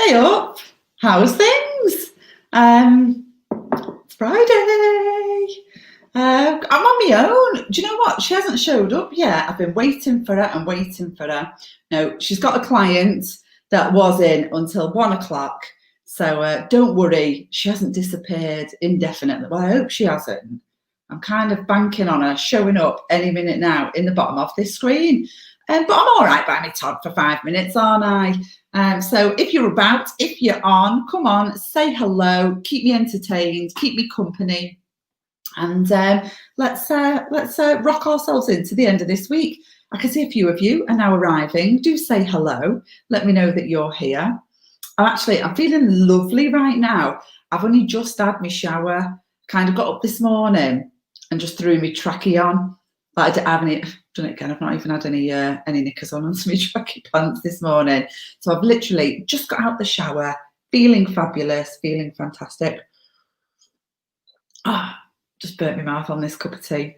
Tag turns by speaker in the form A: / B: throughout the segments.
A: Hey up, how's things? It's Friday. I'm on my own. Do you know what? She hasn't showed up yet. I've been waiting for her and waiting for her. No, she's got a client that was in until 1 o'clock. So don't worry, she hasn't disappeared indefinitely. Well, I hope she hasn't. I'm kind of banking on her showing up any minute now in the bottom of this screen. But I'm all right by me, Todd, for 5 minutes, aren't I? So if you're about, if you're on, come on, say hello, keep me entertained, keep me company, and let's rock ourselves into the end of this week. I can see a few of you are now arriving. Do say hello. Let me know that you're here. I'm feeling lovely right now. I've only just had my shower, kind of got up this morning and just threw my trackie on. But I haven't done it again. I've not even had any knickers on my trackie pants this morning. So I've literally just got out the shower, feeling fabulous, feeling fantastic. Just burnt my mouth on this cup of tea.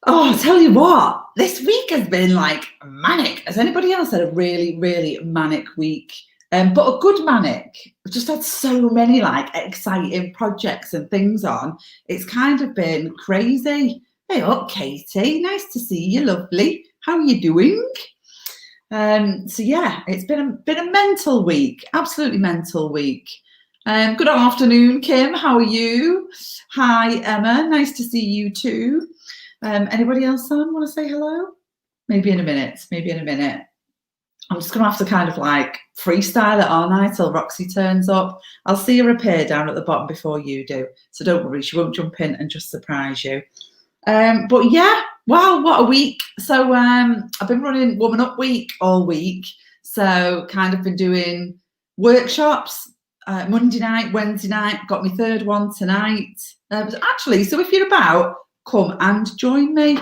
A: Oh, I'll tell you what, this week has been like manic. Has anybody else had a really, really manic week? But a good manic. I've just had so many like exciting projects and things on. It's kind of been crazy. Hey up, Katie. Nice to see you, lovely. How are you doing? So yeah, it's been a mental week, absolutely mental week. Good afternoon, Kim. How are you? Hi, Emma. Nice to see you too. Anybody else on want to say hello? Maybe in a minute. I'm just going to have to kind of like freestyle it, aren't I, till Roxy turns up. I'll see her appear down at the bottom before you do. So don't worry, she won't jump in and just surprise you. But yeah, wow, what a week. So I've been running Woman Up Week all week. So kind of been doing workshops Monday night, Wednesday night, got my third one tonight. Actually, so if you're about, come and join me.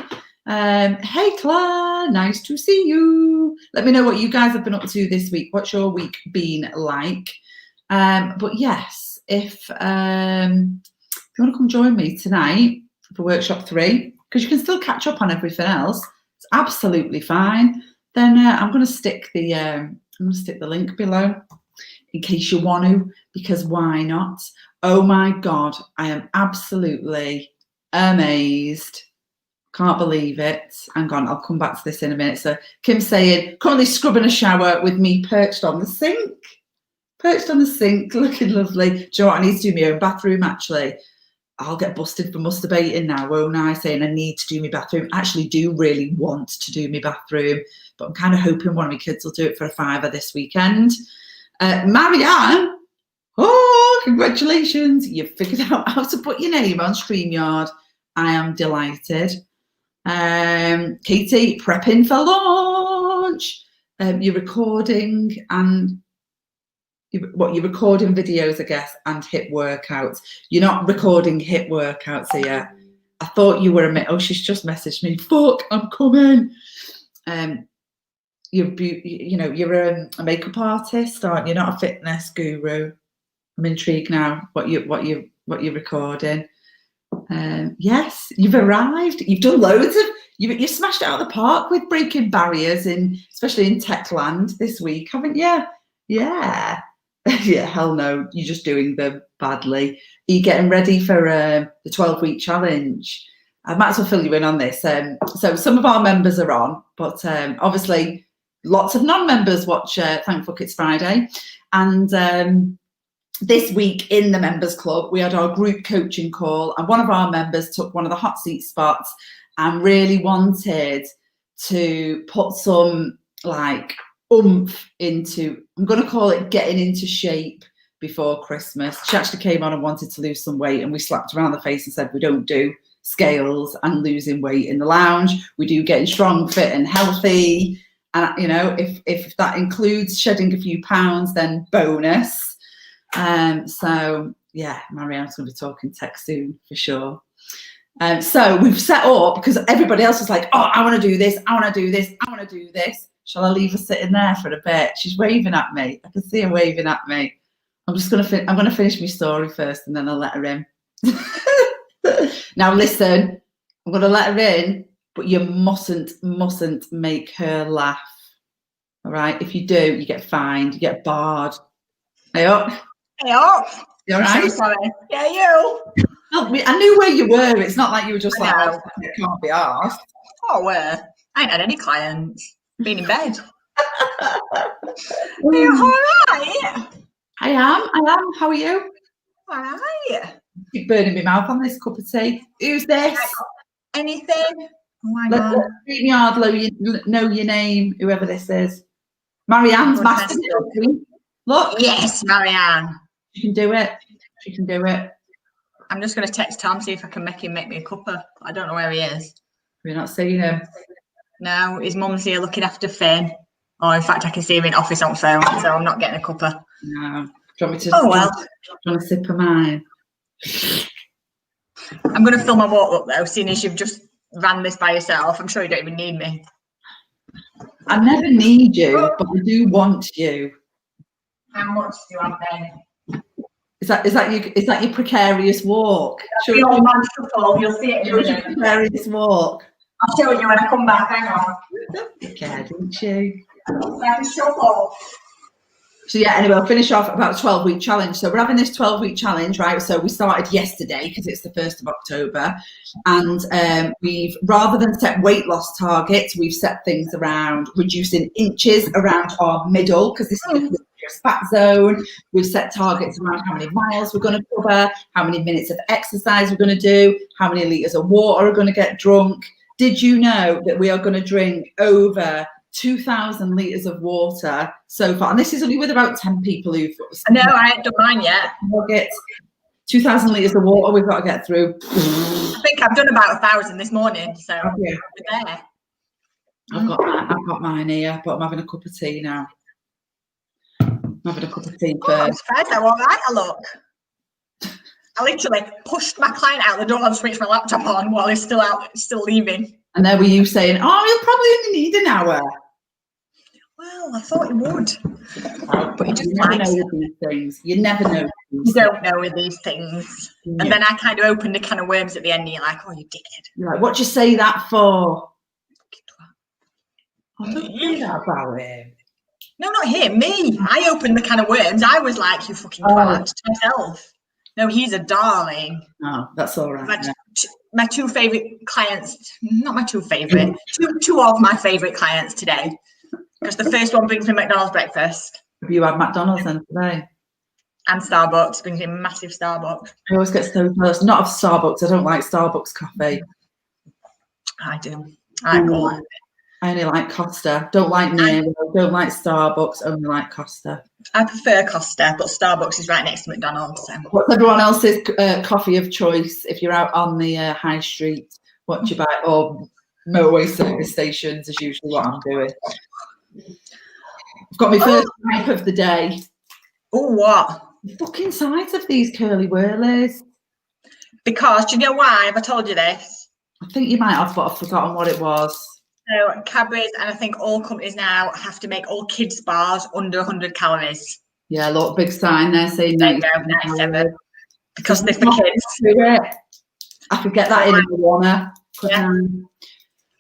A: Hey Claire, nice to see you. Let me know what you guys have been up to this week. What's your week been like? But yes, if you want to come join me tonight for workshop 3, because you can still catch up on everything else, it's absolutely fine. Then I'm going to stick the link below in case you want to, because why not? Oh my God, I am absolutely amazed. Can't believe it. Hang on, I'll come back to this in a minute. So Kim's saying, currently scrubbing a shower with me perched on the sink. Looking lovely. Do you know what? I need to do my own bathroom, actually. I'll get busted for masturbating now, won't I? Saying I need to do my bathroom. I actually do really want to do my bathroom, but I'm kind of hoping one of my kids will do it for a £5 this weekend. Marianne, oh, congratulations. You've figured out how to put your name on StreamYard. I am delighted. Katie, prepping for launch. You're recording and you're recording videos, I guess, and HIIT workouts. You're not recording HIIT workouts here. I thought you were she's just messaged me. Fuck, I'm coming. You're a makeup artist, aren't you? Not a fitness guru. I'm intrigued now. What you're recording. Yes, you've arrived. You've done loads of. You smashed it out of the park with breaking barriers especially in Techland this week, haven't you? Yeah. Yeah. Hell no, you're just doing them badly. Are you getting ready for the 12-week challenge? I might as well fill you in on this. So some of our members are on, but obviously lots of non-members watch Thank Fuck It's Friday, and this week in the members club, we had our group coaching call, and one of our members took one of the hot seat spots and really wanted to put some like oomph into, I'm going to call it getting into shape before Christmas. She actually came on and wanted to lose some weight, and we slapped her around the face and said, we don't do scales and losing weight in the lounge. We do getting strong, fit and healthy. And, if that includes shedding a few pounds, then bonus. So yeah, Marianne's going to be talking tech soon for sure. So we've set up, because everybody else was like, oh, I want to do this, I want to do this, I want to do this. Shall I leave her sitting there for a bit? She's waving at me. I can see her waving at me. I'm going to finish my story first, and then I'll let her in. Now listen, I'm going to let her in, but you mustn't make her laugh. All right? If you do, you get fined, you get barred. Hey up.
B: Hey up.
A: You all right?
B: So sorry. Yeah, you.
A: I knew where you were. It's not like you were just like,
B: No.
A: it can't be asked.
B: Oh, where? I ain't had any clients. Been in bed. Are you all right?
A: I am. How are you?
B: All right.
A: Keep burning my mouth on this cup of tea. Who's this?
B: Anything? Oh my
A: Let
B: God.
A: StreamYard know your name, whoever this is. Marianne's mastered it. Look.
B: Yes, Marianne.
A: She can do it. She can do it.
B: I'm just going to text Tom, see if I can make him make me a cuppa. I don't know where he is.
A: We're not seeing him.
B: No, his mum's here looking after Finn. Oh, in fact, I can see him in office on phone, so I'm not getting a cuppa.
A: No. Do you want me to?
B: Oh, well.
A: Do you want a sip of mine?
B: I'm going to fill my water up, though, seeing as you've just ran this by yourself. I'm sure you don't even need me.
A: I never need you, but I do want you.
B: How much do you have then?
A: Is that your precarious walk?
B: That's the old man shuffle. You'll see it in a minute.
A: Precarious walk.
B: I'll show you when I come back. Hang on.
A: You care, didn't you?
B: Like a shuffle.
A: So yeah, anyway, I'll finish off about a 12-week challenge. So we're having this 12-week challenge, right? So we started yesterday because it's the 1st of October. And we've, rather than set weight loss targets, we've set things around reducing inches around our middle, because this is the fat zone. We've set targets around how many miles we're going to cover, how many minutes of exercise we're going to do, how many litres of water are going to get drunk. Did you know that we are going to drink over 2,000 litres of water so far? And this is only with about 10 people who've...
B: No, I haven't done mine yet.
A: We'll get 2,000 litres of water we've got to get through.
B: I think I've done about 1,000 this morning, so
A: we're
B: there.
A: I've got mine here, but I'm having a cup of tea now. I'm having a cup of tea
B: Oh, I'm
A: first.
B: surprised how all right I look. I literally pushed my client out the door and switched my laptop on while he's still leaving.
A: And there were you saying, oh, you'll probably only need an hour.
B: Well, I thought he would. But he just
A: You never
B: likes
A: know with these things. You never know.
B: You don't know with these things. Yeah. And then I kind of opened a can of worms at the end and you're like, oh, you dickhead.
A: You're like, what'd you say that for? I don't say that about him.
B: No, not him, me. I opened the can of worms. I was like, you fucking twat to myself. No, he's a darling.
A: Oh, that's all right.
B: My two favourite clients, not my two favourite, two of my favourite clients today. Because the first one brings me McDonald's breakfast.
A: Have you had McDonald's then today?
B: And Starbucks, brings me massive Starbucks.
A: I always get so jealous. Not of Starbucks. I don't like Starbucks coffee.
B: I do. I
A: only like Costa. Don't like Nero. Don't like Starbucks. Only like Costa.
B: I prefer Costa, but Starbucks is right next to McDonald's. So.
A: What's everyone else's coffee of choice if you're out on the high street? What you buy? Or motorway service stations is usually what I'm doing. I've got my first type of the day.
B: Oh, what?
A: The fucking size of these curly whirlies.
B: Because, do you know why? Have I told you this?
A: I think you might have, but I've forgotten what it was.
B: So Cadbury's and I think all companies now have to make all kids bars under 100 calories.
A: Yeah, look, big sign there saying
B: 97. Because they're for kids.
A: I could get that in the Warner.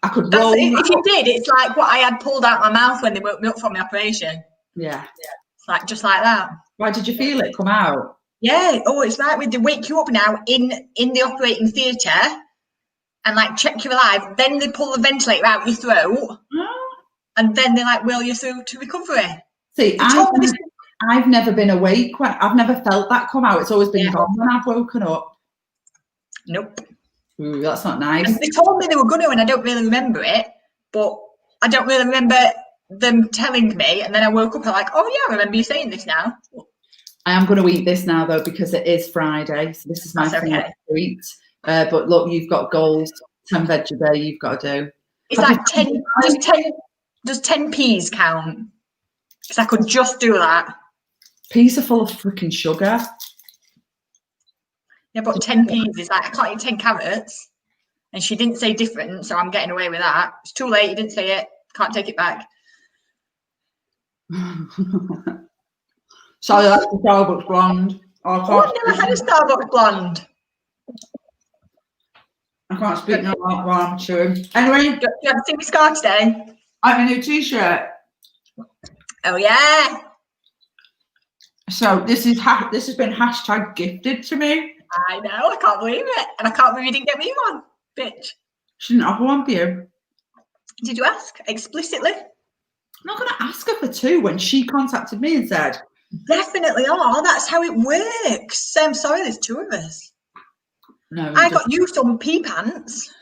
A: I could roll.
B: If you did, it's like what I had pulled out my mouth when they woke me up from the operation.
A: Yeah.
B: It's like just like that.
A: Why did you feel it come out?
B: Yeah. Oh, it's like they wake you up now in the operating theatre and like check you're alive. Then they pull the ventilator out your throat, and then they like wheel you through to recovery.
A: See, I've never been awake. I've never felt that come out. It's always been gone when I've woken up.
B: Nope.
A: Ooh, that's not nice.
B: And they told me they were going to, and I don't really remember it. But I don't really remember them telling me. And then I woke up and like, oh yeah, I remember you saying this now.
A: I am going to eat this now though because it is Friday. So this is my favorite treat. But look, you've got goals. 10 veg a day you've got to do.
B: It's like 10. Does 10 peas count? Because I could just do that.
A: Peas are full of freaking sugar.
B: Yeah, but 10 peas is like, I can't eat 10 carrots. And she didn't say different, so I'm getting away with that. It's too late, you didn't say it. Can't take it back.
A: Sorry, that's the Starbucks blonde.
B: I've never had a Starbucks blonde.
A: I can't speak now while I'm chewing. Anyway.
B: Do you have to see my scar today?
A: I have a new t-shirt.
B: Oh, yeah.
A: So this has been hashtag gifted to me.
B: I know, I can't believe it. And I can't believe you didn't get me one, bitch.
A: She didn't offer one for you.
B: Did you ask explicitly?
A: I'm not going to ask her for two when she contacted me and said.
B: Definitely are. That's how it works. I'm sorry, there's two of us.
A: No,
B: I got you some pea pants.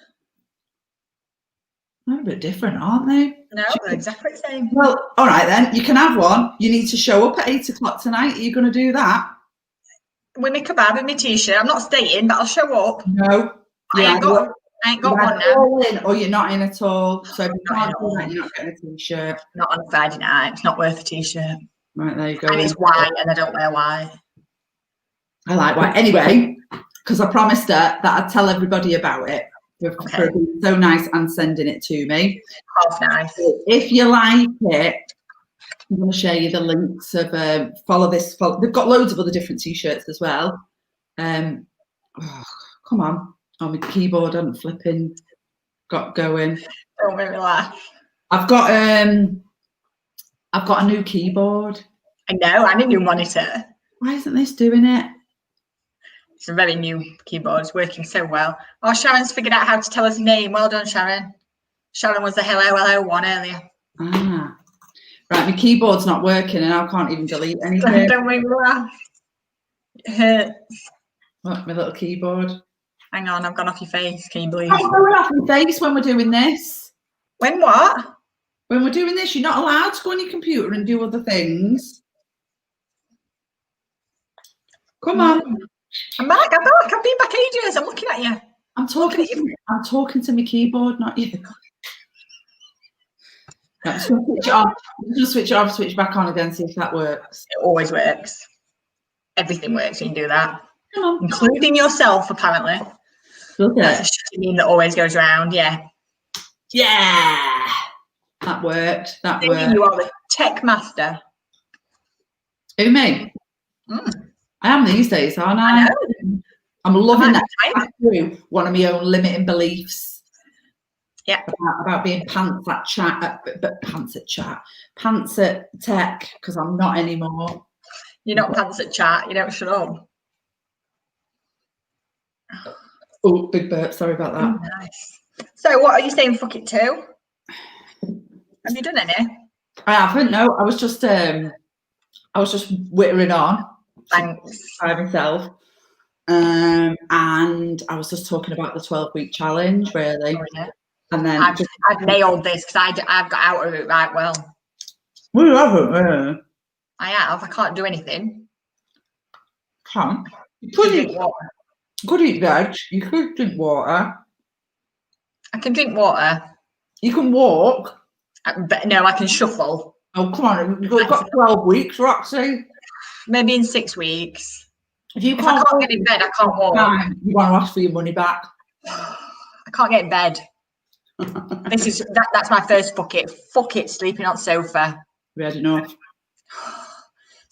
A: They're a bit different, aren't they?
B: No, they're exactly the same.
A: Well, all right then. You can have one. You need to show up at 8 o'clock tonight. Are you going to do that?
B: With my kebab and my t-shirt. I'm not staying, but I'll show up.
A: No.
B: I ain't got one now.
A: All in, or you're not in at all. So if you can't do that, you're not getting a t-shirt.
B: Not on a Friday night. It's not worth a t-shirt.
A: Right, there you go.
B: And it's white, and I don't wear white.
A: I like white. Anyway, because I promised her that I'd tell everybody about it. For being so nice and sending it to me.
B: Half nice.
A: If you like it, I'm going to share you the links of follow this. They've got loads of other different t-shirts as well. Come on. Oh, my keyboard hadn't flipping got going.
B: Don't make me laugh.
A: I've got a new keyboard.
B: I know, and a new monitor.
A: Why isn't this doing it?
B: It's a very new keyboard. It's working so well. Oh, Sharon's figured out how to tell us name. Well done, Sharon. Sharon was the hello one earlier.
A: Ah. Right, my keyboard's not working and I can't even delete anything.
B: Don't make me laugh. It hurts.
A: What, my little keyboard?
B: Hang on, I've gone off your face. Can you believe?
A: I'm going off my face when we're doing this.
B: When what?
A: When we're doing this, you're not allowed to go on your computer and do other things. Come on.
B: I'm back. I've been back ages. I'm looking at you.
A: I'm talking to my keyboard, not you. I'm just going to switch it off. I'm just switch it off, switch back on again, see if that works.
B: It always works. Everything works when you do that.
A: Come on.
B: Including yourself, apparently.
A: Okay.
B: That's a shitty meme that always goes around, yeah.
A: Yeah. That worked. That worked.
B: You are the tech master.
A: Who, me? I am these days, aren't I?
B: I know.
A: I'm loving that. Through one of my own limiting beliefs.
B: Yeah.
A: About being pants at tech, because I'm not anymore.
B: You're not pants at chat. You don't shut up.
A: Oh, big burp. Sorry about that.
B: Oh, nice. So, what are you saying? Fuck it to? Have you done any?
A: I haven't. No, I was just whittering on.
B: Thanks.
A: By myself. And I was just talking about the 12-week challenge, really.
B: Oh, yeah.
A: And then
B: I've nailed this because I've got out of it right well.
A: Well, you haven't.
B: I have. I can't do anything.
A: Can't. You could eat veg. You could drink water.
B: I can drink water.
A: You can walk.
B: But no, I can shuffle.
A: Oh, come on. You've got 12 weeks, Roxy.
B: Maybe in 6 weeks.
A: If
B: I can't get in bed, I can't walk.
A: You want to ask for your money back.
B: I can't get in bed. That's my first fuck it. Fuck it, sleeping on sofa.
A: We had enough.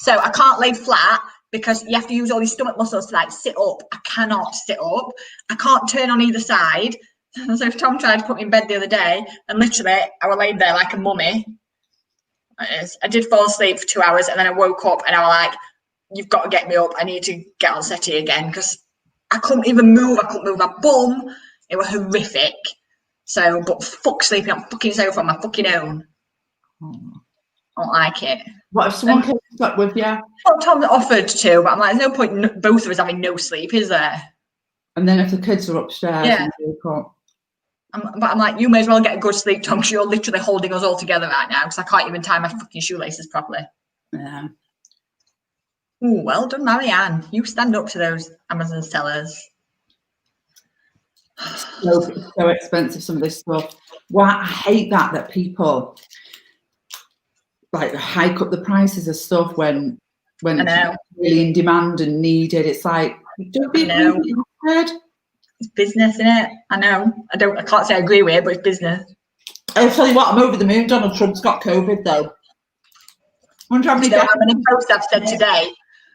B: So I can't lay flat because you have to use all your stomach muscles to like sit up. I cannot sit up. I can't turn on either side. So if Tom tried to put me in bed the other day, and literally I was laid there like a mummy. I did fall asleep for 2 hours and then I woke up and I was like, you've got to get me up. I need to get on settee again because I couldn't even move. I couldn't move my bum. It was horrific. So, but fuck sleeping on fucking sofa on my fucking own. I don't like it.
A: What if someone came to sleep with you?
B: Well, Tom offered to, but I'm like, there's no point both of us having no sleep, is there?
A: And then if the kids are upstairs,
B: yeah.
A: And wake up.
B: But I'm like, you may as well get a good sleep, Tom, because you're literally holding us all together right now because I can't even tie my fucking shoelaces properly.
A: Yeah.
B: Ooh, well done, Marianne. You stand up to those Amazon sellers.
A: So expensive, some of this stuff. Well, I hate that people like hike up the prices of stuff when it's really in demand and needed. It's like, don't be instead.
B: It's business, isn't it? I know. I can't say I agree with it, but it's business.
A: I'll tell you what, I'm over the moon. Donald Trump's got COVID though. I wonder how many
B: posts I've said today.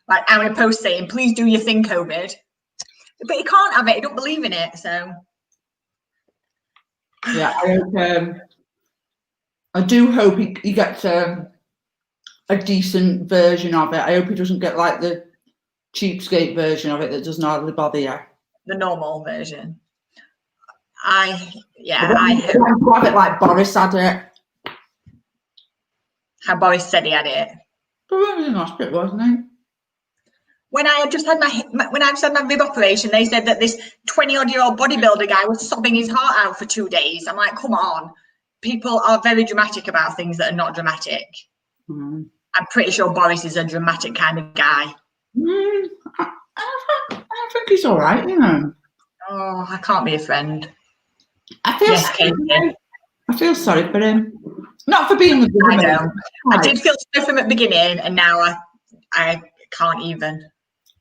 B: Like how many posts saying, please do your thing, COVID. But he can't have it. He don't believe in it. So
A: yeah, I do hope he gets a decent version of it. I hope he doesn't get like the cheapskate version of it that doesn't hardly bother you.
B: The normal version. I hope.
A: To have it like Boris had it.
B: How Boris said he had it.
A: But he was in hospital, wasn't he?
B: When I just had my rib operation, they said that this 20-odd-year-old bodybuilder guy was sobbing his heart out for 2 days. I'm like, come on. People are very dramatic about things that are not dramatic. I'm pretty sure Boris is a dramatic kind of guy.
A: I think he's all right, you know.
B: Oh, I can't be a friend.
A: I feel sorry for him. Not for being the
B: I know. I did feel sorry for him at the beginning, and now I can't even.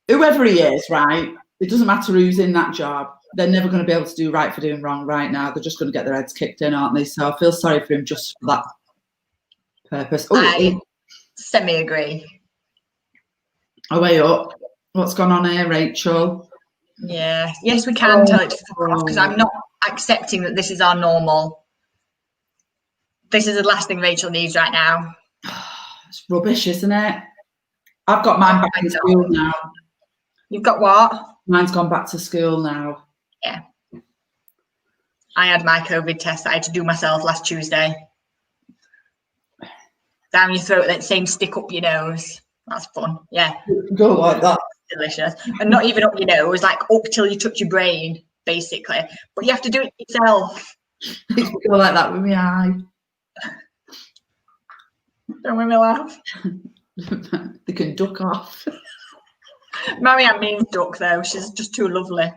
A: Whoever he is, right? It doesn't matter who's in that job. They're never going to be able to do right for doing wrong right now. They're just going to get their heads kicked in, aren't they? So I feel sorry for him just for that purpose.
B: I semi-agree.
A: Way up. What's gone on here, Rachel?
B: Yeah. Yes, we can tell it to fuck off because I'm not accepting that this is our normal. This is the last thing Rachel needs right now.
A: It's rubbish, isn't it? I've got mine back in school now.
B: You've got what?
A: Mine's gone back to school now.
B: Yeah. I had my COVID test I had to do myself last Tuesday. Down your throat, that same stick up your nose. That's fun. Yeah.
A: Go like that.
B: Delicious. And not even up your nose, like up till you touch your brain, basically. But you have to do it yourself.
A: Go like that with my eye.
B: Don't make me laugh.
A: They can duck off.
B: Marianne means duck, though. She's just too lovely.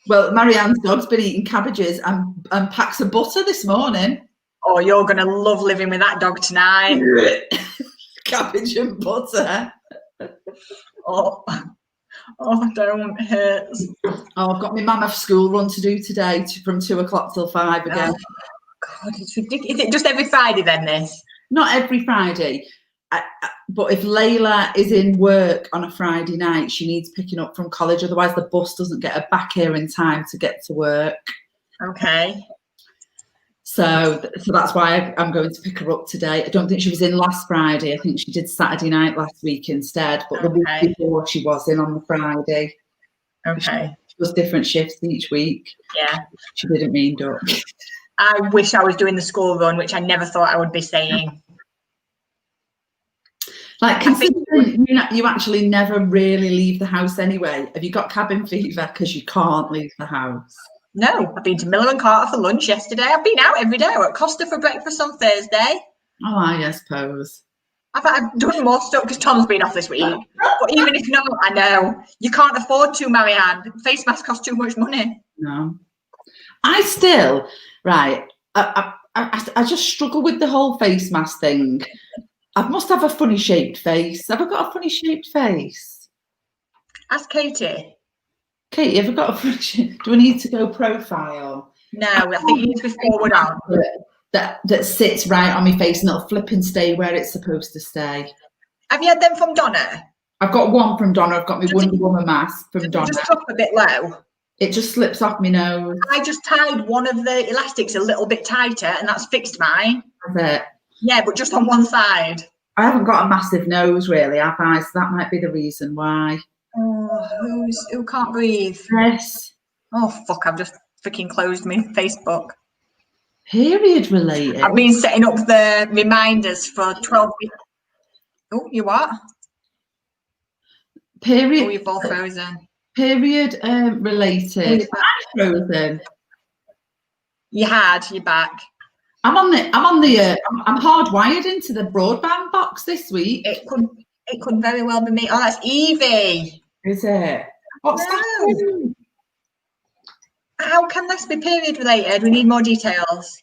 A: Well, Marianne's dog's been eating cabbages and packs of butter this morning.
B: Oh, you're going to love living with that dog tonight.
A: Cabbage and butter.
B: Oh, don't. It hurts.
A: Oh, I've got my mammoth school run to do today from 2 o'clock till 5 again.
B: Oh, God, it's ridiculous. Is it just every Friday then, this?
A: Not every Friday. But if Layla is in work on a Friday night, she needs picking up from college. Otherwise, the bus doesn't get her back here in time to get to work. Okay. So that's why I'm going to pick her up today. I don't think she was in last Friday. I think she did Saturday night last week instead. But the week before, she was in on the Friday.
B: Okay.
A: She does different shifts each week.
B: Yeah.
A: She didn't mean duck.
B: I wish I was doing the school run, which I never thought I would be saying.
A: Like, considering you actually never really leave the house anyway, have you got cabin fever because you can't leave the house?
B: No, I've been to Miller and Carter for lunch yesterday. I've been out every day. I was at Costa for breakfast on Thursday.
A: Oh, I suppose.
B: I've done more stuff because Tom's been off this week. But even if not, I know. You can't afford to, Marianne. Face mask costs too much money.
A: No. I still, right, I just struggle with the whole face mask thing. I must have a funny shaped face. Have I got a funny shaped face?
B: Ask Katie.
A: Katie, have I got a funny shape? Do I need to go profile?
B: No, I think you need to be forward on.
A: That sits right on my face and it'll flip and stay where it's supposed to stay.
B: Have you had them from Donna?
A: I've got one from Donna. I've got my Wonder Woman mask from Donna.
B: Just drop a bit low.
A: It just slips off my nose.
B: I just tied one of the elastics a little bit tighter and that's fixed mine.
A: That's it.
B: Yeah, but just on one side.
A: I haven't got a massive nose really, have I? So that might be the reason why.
B: Oh, who can't breathe?
A: Yes.
B: Oh, fuck, I've just freaking closed my Facebook.
A: Period related.
B: I've been setting up the reminders for 12 weeks. Oh, you what?
A: Period.
B: Oh, you're both frozen.
A: Period related. I'm frozen.
B: You're back.
A: I'm hardwired into the broadband box this week.
B: It could very well be me. Oh, that's Evie.
A: Is it? What's that?
B: How can this be period related? We need more details.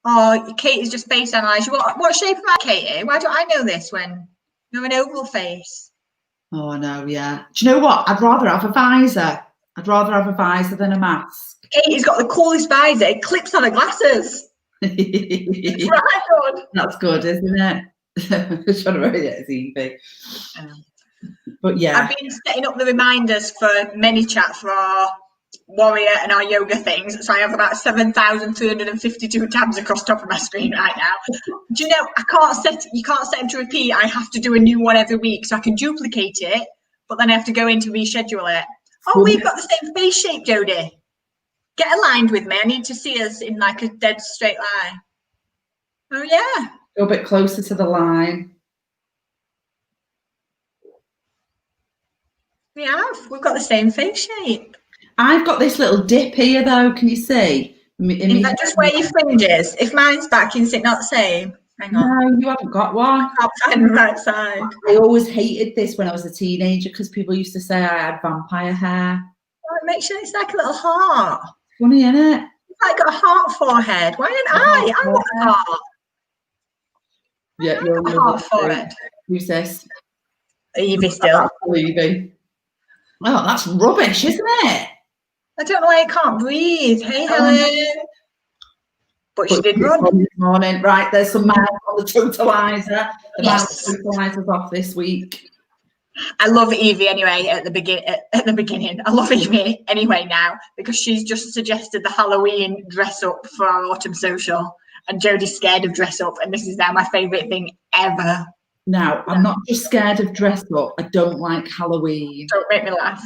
B: Oh, Katie's just face analysed. What shape am I, Katie? Why don't I know this when you're an oval face?
A: Oh, no, yeah. Do you know what? I'd rather have a visor. I'd rather have a visor than a mask.
B: Katie's got the coolest visor. It clips on her glasses. It's right good.
A: That's good, isn't it? I'm trying to write it as Evie. But yeah.
B: I've been setting up the reminders for ManyChat for our Warrior and our yoga things. So I have about 7,352 tabs across top of my screen right now. Do you know, you can't set them to repeat. I have to do a new one every week, so I can duplicate it, but then I have to go in to reschedule it. Oh, we've got the same face shape, Jodie. Get aligned with me. I need to see us in like a dead straight line. Oh, yeah.
A: Go a bit closer to the line.
B: We have. We've got the same face shape.
A: I've got this little dip here, though. Can you see?
B: Is that just where your fringe is? If mine's back, is it not the same? Hang on.
A: No, you haven't got one.
B: I can't find the right side.
A: I always hated this when I was a teenager because people used to say I had vampire hair.
B: Oh, it makes sure it's like a little heart.
A: Funny, isn't it?
B: I got a heart forehead. Why didn't I? I want a heart.
A: Yeah, you're
B: a heart forehead.
A: Who's this?
B: Evie still.
A: Evie. Oh, that's rubbish, isn't it?
B: I don't know why I can't breathe. Hey, Helen. But she did run.
A: This morning. Right, there's some miles on the totalizer. The
B: Yes.
A: totalizer's off this week.
B: I love Evie anyway at the beginning. I love Evie anyway now because she's just suggested the Halloween dress up for our autumn social. And Jodie's scared of dress up, and this is now my favourite thing ever.
A: Now, I'm not just scared of dress up. I don't like Halloween.
B: Don't make me laugh.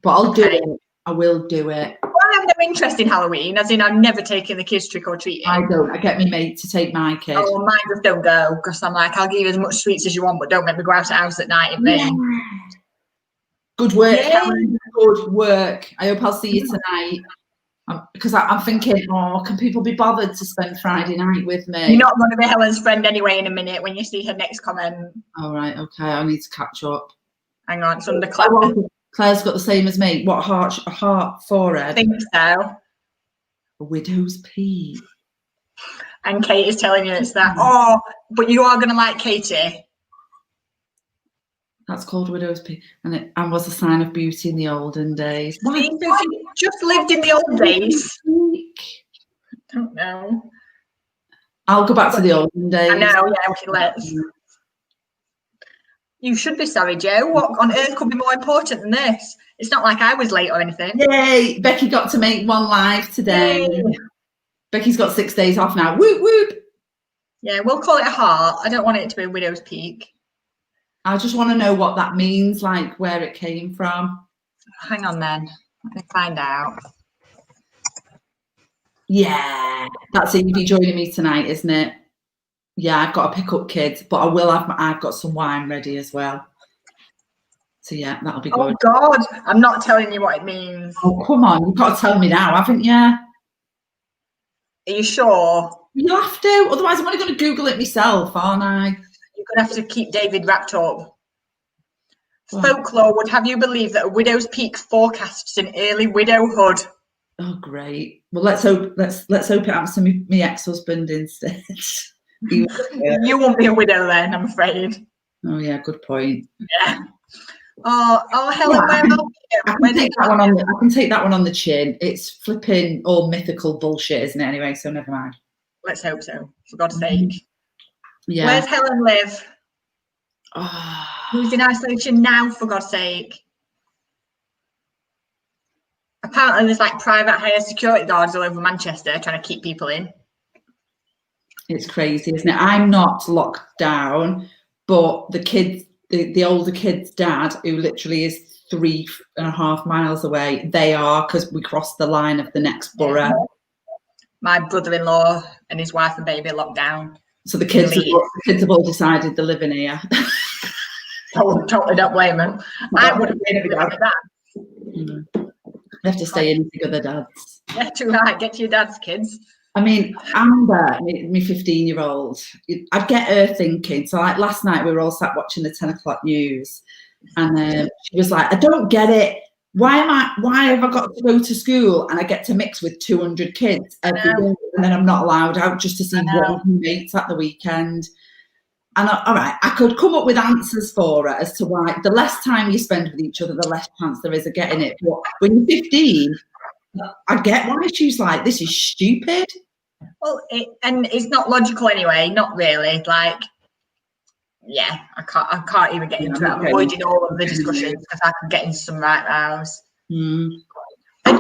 A: But I'll do it. I will do it.
B: Well, I have no interest in Halloween, as in I'm never taking the kids trick or treating.
A: I don't. I get my mate to take my kid.
B: Oh, mine just don't go because I'm like, I'll give you as much sweets as you want, but don't make me go out of the house at night in vain.
A: Yeah. Good work,
B: Yay.
A: Helen. Good work. I hope I'll see you tonight. Because I'm thinking, oh, can people be bothered to spend Friday night with me?
B: You're not going to be Helen's friend anyway in a minute when you see her next comment.
A: All right, okay. I need to catch up.
B: Hang on, it's under Claire.
A: Claire's got the same as me. What heart? A heart forehead.
B: I think so.
A: A widow's peak.
B: And Kate is telling you it's that. Oh, but you are going to like Katie.
A: That's called widow's peak, and it was a sign of beauty in the olden days.
B: Why? You just lived in the old days. I don't know.
A: I'll go back to the olden days.
B: I know, yeah, okay, let's. You should be sorry, Joe. What on earth could be more important than this? It's not like I was late or anything.
A: Yay! Becky got to make one live today. Yay. Becky's got 6 days off now. Whoop, whoop.
B: Yeah, we'll call it a heart. I don't want it to be a widow's peak.
A: I just want to know what that means, like where it came from.
B: Hang on then. Let me find out.
A: Yeah, that's Evie joining me tonight, isn't it? Yeah, I've got to pick up kids, but I've got some wine ready as well. So yeah, that'll be good.
B: Oh God, I'm not telling you what it means.
A: Oh, come on, you've got to tell me now, haven't you? Are
B: you sure?
A: You have to, otherwise I'm only going to Google it myself, aren't I?
B: You're going to have to keep David wrapped up. What? Folklore would have you believe that a widow's peak forecasts an early widowhood.
A: Oh, great. Well, let's hope it happens to me ex-husband instead.
B: You won't be a widow then, I'm afraid.
A: Oh yeah, good point.
B: Yeah. Oh, Helen, where are you?
A: I can take that one on the chin. It's flipping all mythical bullshit, isn't it? Anyway, so never mind.
B: Let's hope so, for God's sake.
A: Yeah.
B: Where's Helen live?
A: Oh.
B: Who's in isolation now, for God's sake? Apparently there's like private hire security guards all over Manchester trying to keep people in.
A: It's crazy, isn't it? I'm not locked down, but the kids, the older kid's dad, who literally is 3.5 miles away, they are, because we crossed the line of the next borough. Yeah.
B: My brother-in-law and his wife and baby are locked down.
A: So the kids have all decided they're living here.
B: Totally don't blame them. I would have been a bit like that.
A: They have to stay in with other dads.
B: Yeah, too right. Get to your dad's kids.
A: I mean, Amber, my 15-year-old, I'd get her thinking. So like last night we were all sat watching the 10 o'clock news, and she was like, I don't get it. Why have I got to go to school and I get to mix with 200 kids every day, and then I'm not allowed out just to see one of my mates at the weekend? And all right, I could come up with answers for her as to why the less time you spend with each other, the less chance there is of getting it. But when you're 15, I get why she's like, this is stupid.
B: Well, and it's not logical anyway, not really. Like, yeah, I can't even get into it. I'm avoiding all of the discussions because I could get into some right rows.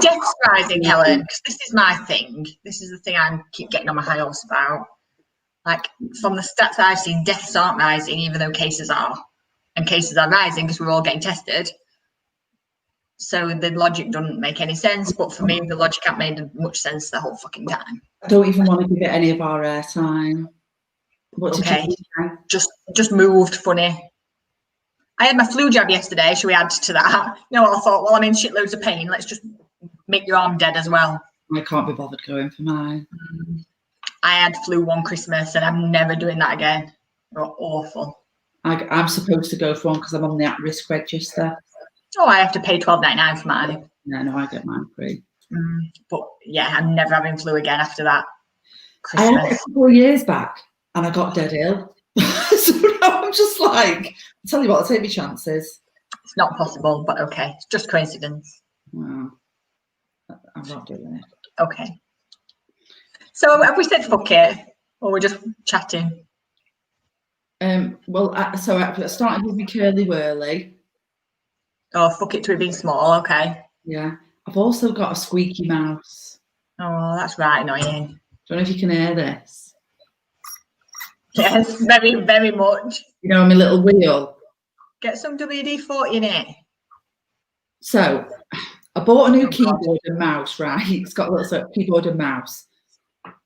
B: deaths rising, Helen? 'Cause this is my thing. This is the thing I keep getting on my high horse about. Like, from the stats I've seen, deaths aren't rising, even though cases are. And cases are rising because we're all getting tested. So the logic doesn't make any sense. But for me, the logic hasn't made much sense the whole fucking time.
A: I don't even want to give it any of our airtime. What did
B: Okay.
A: you do?
B: Just moved funny. I had my flu jab yesterday. Should we add to that? You know what I thought? Well, I'm in shitloads of pain. Let's just make your arm dead as well.
A: I can't be bothered going for mine.
B: I had flu one Christmas and I'm never doing that again. They were awful.
A: I'm supposed to go for one because I'm on the at-risk register.
B: Oh, I have to pay $12.99 for mine.
A: No, I get mine free.
B: But yeah, I'm never having flu again after that
A: I had it
B: Christmas.
A: a couple of years back and I got dead ill. So now I'm just like, I'll tell you what, I'll take my chances.
B: It's not possible, but okay. It's just coincidence.
A: Well, I'm not doing it.
B: Okay. So have we said fuck it? Or we're just chatting?
A: Well, I started with my curly whirly.
B: Oh, fuck it to it being small, okay.
A: Yeah. I've also got a squeaky mouse.
B: Oh, that's right annoying.
A: Don't know if you can hear this.
B: Yes, very, very much.
A: You know, my little wheel.
B: Get some WD-40 in it.
A: So I bought a new keyboard and mouse, right? It's got a little sort of keyboard and mouse.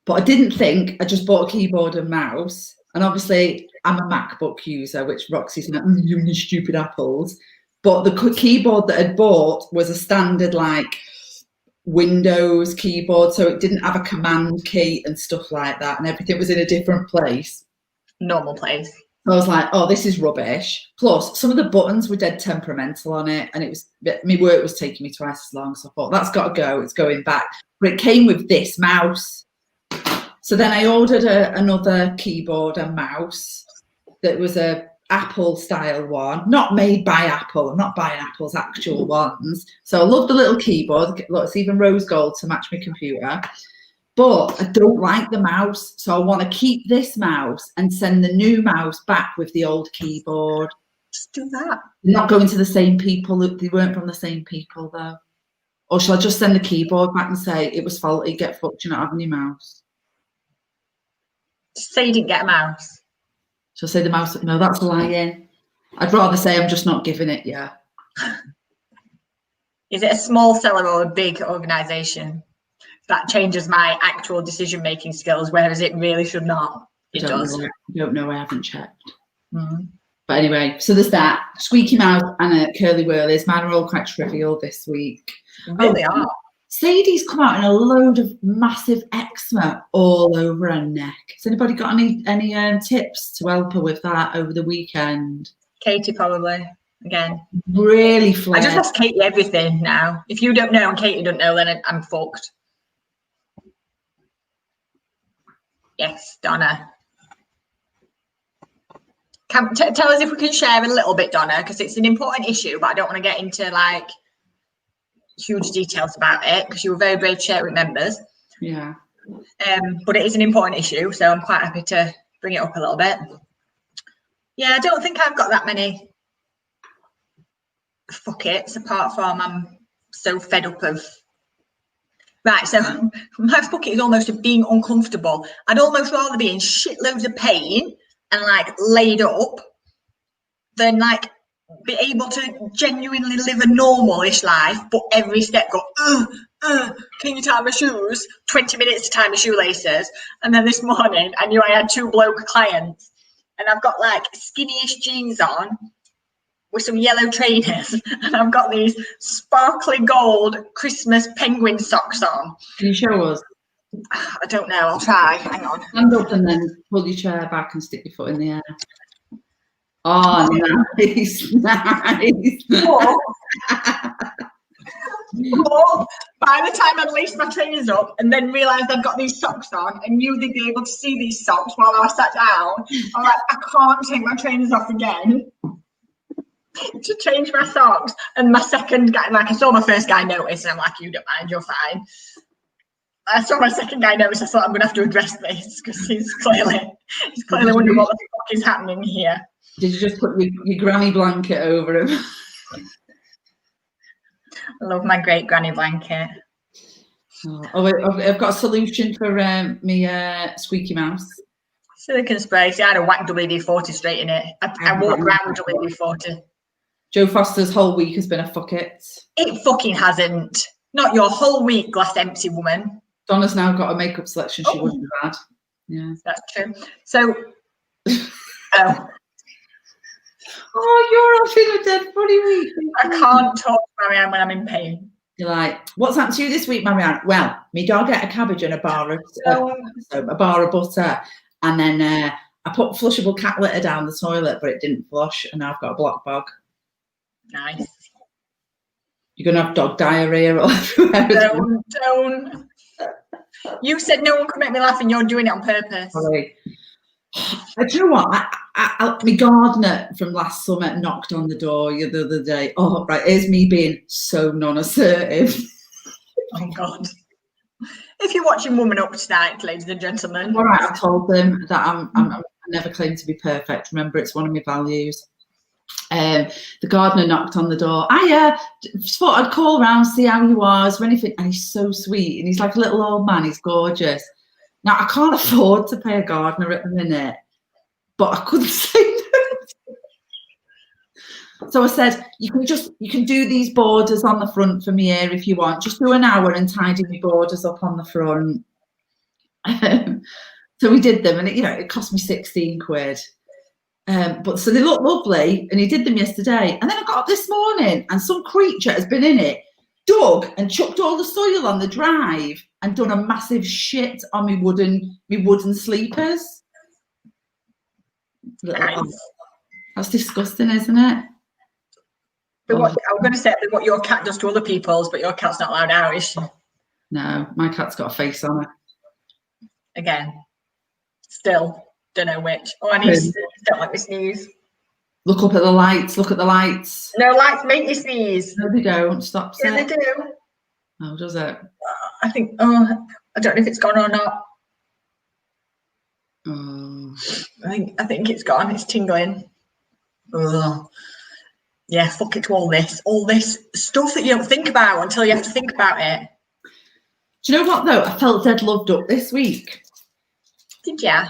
A: But I didn't think I just bought a keyboard and mouse. And obviously I'm a MacBook user, which Roxy's like, you and your stupid apples. But the keyboard that I'd bought was a standard like Windows keyboard. So it didn't have a command key and stuff like that. And everything was in a different place.
B: Normal place.
A: I was like, oh, this is rubbish. Plus, some of the buttons were dead temperamental on it. And it was, my work was taking me twice as long. So I thought, that's got to go. It's going back. But it came with this mouse. So then I ordered another keyboard and mouse that was a Apple style one, not made by Apple. I'm not buying Apple's actual ones. So I love the little keyboard. Look, it's even rose gold to match my computer. But I don't like the mouse. So I want to keep this mouse and send the new mouse back with the old keyboard.
B: Just do that.
A: Not going to the same people. They weren't from the same people though. Or shall I just send the keyboard back and say it was faulty, get fucked, you're not having your mouse?
B: Just say you didn't get a mouse.
A: Shall I say the mouse? No, that's lying. I'd rather say I'm just not giving it, yeah.
B: Is it a small seller or a big organisation? That changes my actual decision-making skills, whereas it really should not. It does.
A: I don't know, I haven't checked. But anyway, so there's that. Squeaky mouse and a curly whirlies. Mine are all quite trivial this week.
B: They really are.
A: Sadie's come out in a load of massive eczema all over her neck. Has anybody got any tips to help her with that over the weekend?
B: Katie probably, again.
A: Really flared.
B: I just ask Katie everything now. If you don't know and Katie don't know, then I'm fucked. Yes, Donna. Tell us if we can share a little bit, Donna, because it's an important issue, but I don't want to get into like huge details about it because you were very brave to share it with members.
A: Yeah.
B: But it is an important issue, so I'm quite happy to bring it up a little bit. Yeah, I don't think I've got that many fuck it's apart from I'm so fed up of. Right, so my fuck it is almost of being uncomfortable. I'd almost rather be in shitloads of pain and like laid up than like be able to genuinely live a normal-ish life, but every step go, can you tie my shoes? 20 minutes to tie my shoelaces. And then this morning, I knew I had 2 bloke clients and I've got like skinny-ish jeans on with some yellow trainers and I've got these sparkly gold Christmas penguin socks on.
A: Can you show us?
B: I don't know, I'll try. Hang on.
A: Stand up and then pull your chair back and stick your foot in the air. Oh, nice, nice.
B: But by the time I'd laced my trainers up and then realised I'd got these socks on and knew they'd be able to see these socks while I sat down, I'm like, I can't take my trainers off again to change my socks. And my second guy, like I saw my first guy notice and I'm like, you don't mind, you're fine. I saw my second guy notice, I thought I'm going to have to address this because he's clearly wondering what the fuck is happening here.
A: Did you just put your granny blanket over him?
B: I love my great granny blanket.
A: Oh, wait, I've got a solution for me squeaky mouse.
B: Silicon spray. See, I had a whack WD-40 straight in it. I walk around with WD-40.
A: Joe Foster's whole week has been a fuck it.
B: It fucking hasn't. Not your whole week, glass empty woman.
A: Donna's now got a makeup selection she wouldn't have had. Yeah.
B: That's true. So,
A: Oh, you're having a dead funny week.
B: I can't talk to Marianne when I'm in pain.
A: You're like, what's happened to you this week, Marianne? Well, me dog ate a cabbage and a bar of butter, and then I put flushable cat litter down the toilet, but it didn't flush, and now I've got a block bog.
B: Nice.
A: You're gonna have dog diarrhea all everywhere.
B: Don't. You said no one could make me laugh, and you're doing it on purpose.
A: Sorry. Do you know what? My gardener from last summer knocked on the door the other day. Oh, right, here's me being so non-assertive.
B: Oh, God. If you're watching Woman Up tonight, ladies and gentlemen.
A: All right, I told them that I never claim to be perfect. Remember, it's one of my values. The gardener knocked on the door. I just thought I'd call around, see how he was, or anything. And he's so sweet, and he's like a little old man. He's gorgeous. Now, I can't afford to pay a gardener at the minute, but I couldn't say no. So I said, you can do these borders on the front for me here if you want. Just do an hour and tidy my borders up on the front. So we did them, and it cost me 16 quid. But so they look lovely, and he did them yesterday. And then I got up this morning, and some creature has been in it, dug and chucked all the soil on the drive, and done a massive shit on me wooden sleepers.
B: Nice.
A: That's disgusting, isn't it?
B: But what, I'm going to say what your cat does to other people's, but your cat's not allowed out, is she?
A: No, my cat's got a face on her.
B: Again, still don't know which. Oh, I need to don't let me sneeze.
A: Look up at the lights. Look at the lights.
B: No, lights make you sneeze.
A: No, they don't. Stop.
B: Yeah, they do.
A: Oh, does it?
B: I think. Oh, I don't know if it's gone or not.
A: Oh.
B: I think it's gone. It's tingling. Ugh. Yeah, fuck it to all this stuff that you don't think about until you have to think about it.
A: Do you know what though? I felt dead loved up this week.
B: Did ya?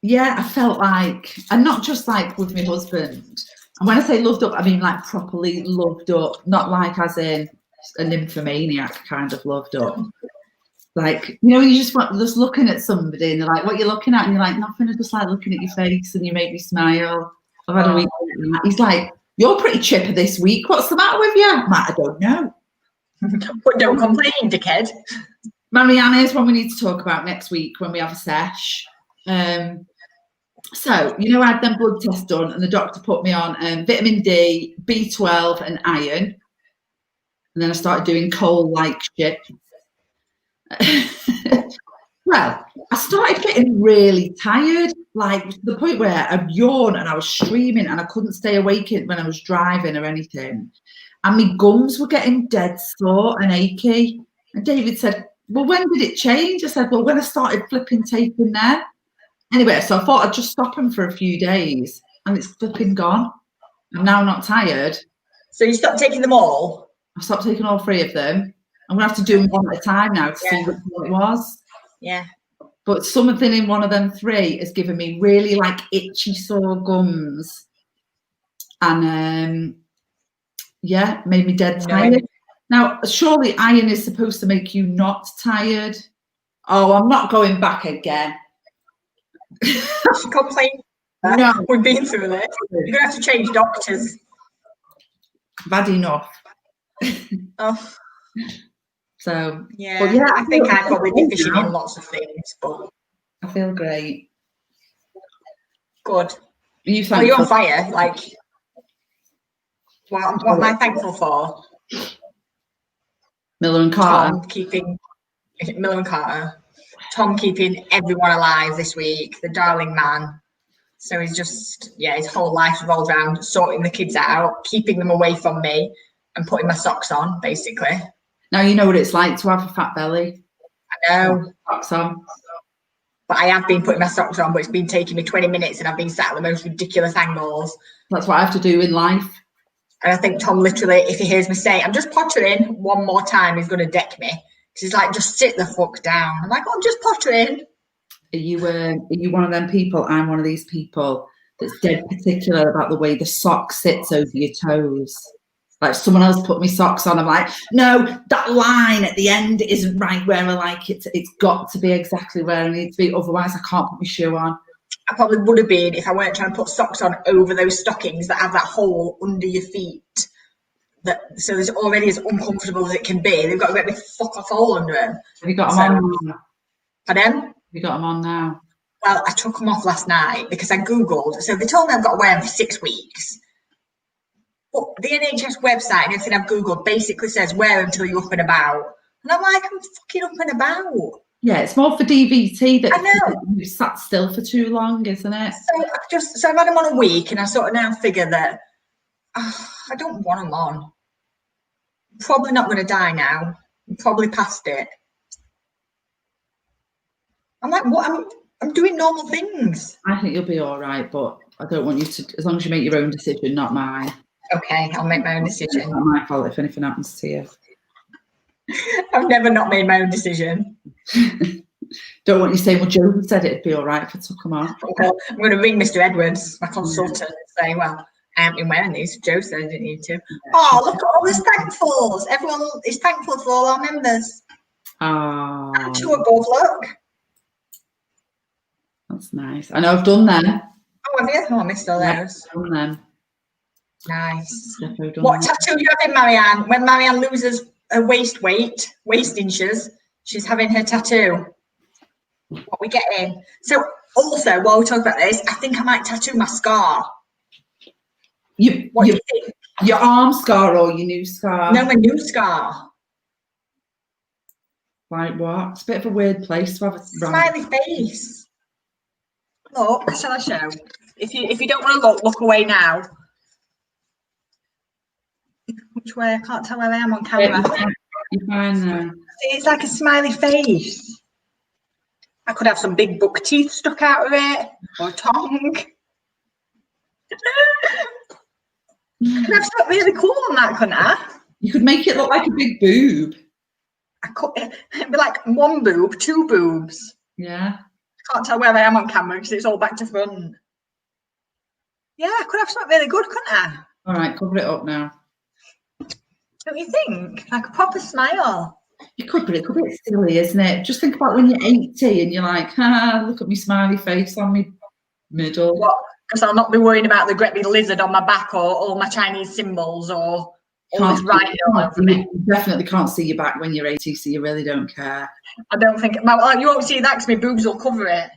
A: Yeah, I felt like, and not just like with my husband. And when I say loved up, I mean like properly loved up, not like as in a nymphomaniac kind of loved up. Like, you just looking at somebody and they're like, what are you looking at? And you're like, nothing, I just like looking at your face and you make me smile. I've had a week. He's like, you're pretty chipper this week. What's the matter with you? I'm like, I don't know.
B: But don't complain, dickhead.
A: Marianne is one we need to talk about next week when we have a sesh. So, I had them blood tests done and the doctor put me on vitamin D, B12 and iron. And then I started doing coal-like shit. Well, I started getting really tired, like to the point where I'd yawn and I was streaming and I couldn't stay awake when I was driving or anything. And my gums were getting dead sore and achy. And David said, well, when did it change? I said, well, when I started flipping taking them. Anyway, so I thought I'd just stop them for a few days and it's flipping gone. I'm now not tired.
B: So you stopped taking them all?
A: I stopped taking all 3 of them. I'm going to have to do them one at a time now to see which one it was.
B: Yeah.
A: But something in one of them 3 has given me really like itchy sore gums. And made me dead tired. Now, surely iron is supposed to make you not tired. Oh, I'm not going back again.
B: Complain. No. We've been through this. You're going to have to change doctors.
A: I've had enough.
B: Oh.
A: So,
B: yeah, I think I'd probably be fishing in lots of things, but
A: I feel great.
B: Good.
A: You're
B: on fire. Like, what am I thankful for?
A: Miller and Carter.
B: Tom keeping everyone alive this week. The darling man. So he's just, his whole life revolves around sorting the kids out, keeping them away from me, and putting my socks on, basically.
A: Now you know what it's like to have a fat belly.
B: I know.
A: Socks on.
B: But I have been putting my socks on, but it's been taking me 20 minutes and I've been sat at the most ridiculous angles.
A: That's what I have to do in life.
B: And I think Tom literally, if he hears me say, I'm just pottering one more time, he's going to deck me She's like, just sit the fuck down. I'm like, oh, just potter in.
A: Are you one of them people? I'm one of these people that's dead particular about the way the sock sits over your toes. Like someone else put me socks on, I'm like, no, that line at the end isn't right where I like it. It's got to be exactly where I need to be. Otherwise, I can't put my shoe on.
B: I probably would have been if I weren't trying to put socks on over those stockings that have that hole under your feet. So it's already as uncomfortable as it can be. They've got to get the fuck off hole under them.
A: Have you got them on now?
B: Pardon?
A: Have you got them on now?
B: Well, I took them off last night because I Googled. So they told me I've got to wear them for 6 weeks. But the NHS website and everything I've Googled basically says wear them till you're up and about. And I'm like, I'm fucking up and about.
A: Yeah, it's more for DVT that
B: I know.
A: you sat still for too long, isn't it?
B: So I've had them on a week, and I sort of now figure that I don't want them on. I'm probably not going to die now. I'm probably past it. I'm like, what? I'm doing normal things.
A: I think you'll be all right, but I don't want you to, as long as you make your own decision, not mine.
B: Okay, I'll make my own decision.
A: It's not my fault if anything happens to you.
B: I've never not made my own decision.
A: Don't want you saying, well, Joe said it'd be all right if I took them off.
B: Well, I'm going to ring Mr. Edwards, my consultant, and say, well, I haven't been wearing these. Joe said I didn't need to. Oh, look at all the thankfuls. Everyone is thankful for all our members.
A: Oh,
B: And 2 above, look.
A: That's nice. I know I've done them.
B: Oh, have you? Oh, I missed all those.
A: I've done them.
B: Nice.
A: Done
B: What
A: them.
B: tattoo you having, Marianne? When Marianne loses her waist inches, she's having her tattoo. What we getting? So also, while we talk about this, I think I might tattoo my scar. What do you think?
A: Your arm scar or your new scar?
B: No, my new scar.
A: Like what? It's a bit of a weird place to have a
B: Smiley face. Look, shall I show? If you don't want to look away now. Which way? I can't tell where I am on camera.
A: You're fine there.
B: It's like a smiley face. I could have some big buck teeth stuck out of it, or a tongue. Could have something really cool on that, couldn't I?
A: You could make it look like a big boob.
B: I could. It'd be like 1 boob, 2 boobs.
A: Yeah.
B: I can't tell where I am on camera because it's all back to front. Yeah, I could have something really good, couldn't I?
A: All right, cover it up now.
B: Don't you think? Like a proper smile.
A: You could, but it could be silly, isn't it? Just think about when you're 80 and you're like, look at me smiley face on me middle.
B: What? Because I'll not be worrying about the great big lizard on my back or all my Chinese symbols or all this writing all over me.
A: You definitely can't see your back when you're 80, so you really don't care.
B: I don't think. Well, you won't see that because my boobs will cover it.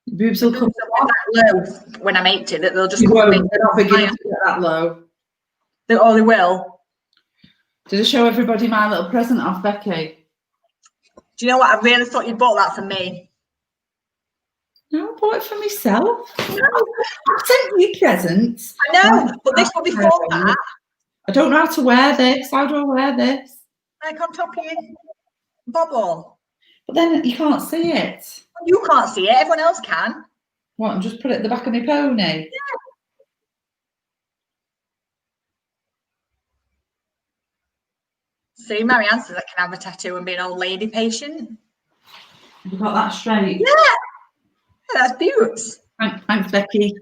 A: Boobs will come
B: that low when I'm 80 that they'll just cover me.
A: They're not big enough to get that low.
B: They only will.
A: Did I show everybody my little present off Becky?
B: Do you know what? I really thought you'd bought that for me.
A: No, I bought it for myself. No, I've sent you presents.
B: I know, but this will be before that.
A: I don't know how to wear this. How do I wear this?
B: Like on top of your bubble.
A: But then you can't see it.
B: You can't see it. Everyone else can.
A: What, and just put it at the back of my pony?
B: Yeah. See, Marianne says I can have a tattoo and be an old lady patient.
A: You got that straight?
B: Yeah. That's beautiful.
A: Thanks, Becky.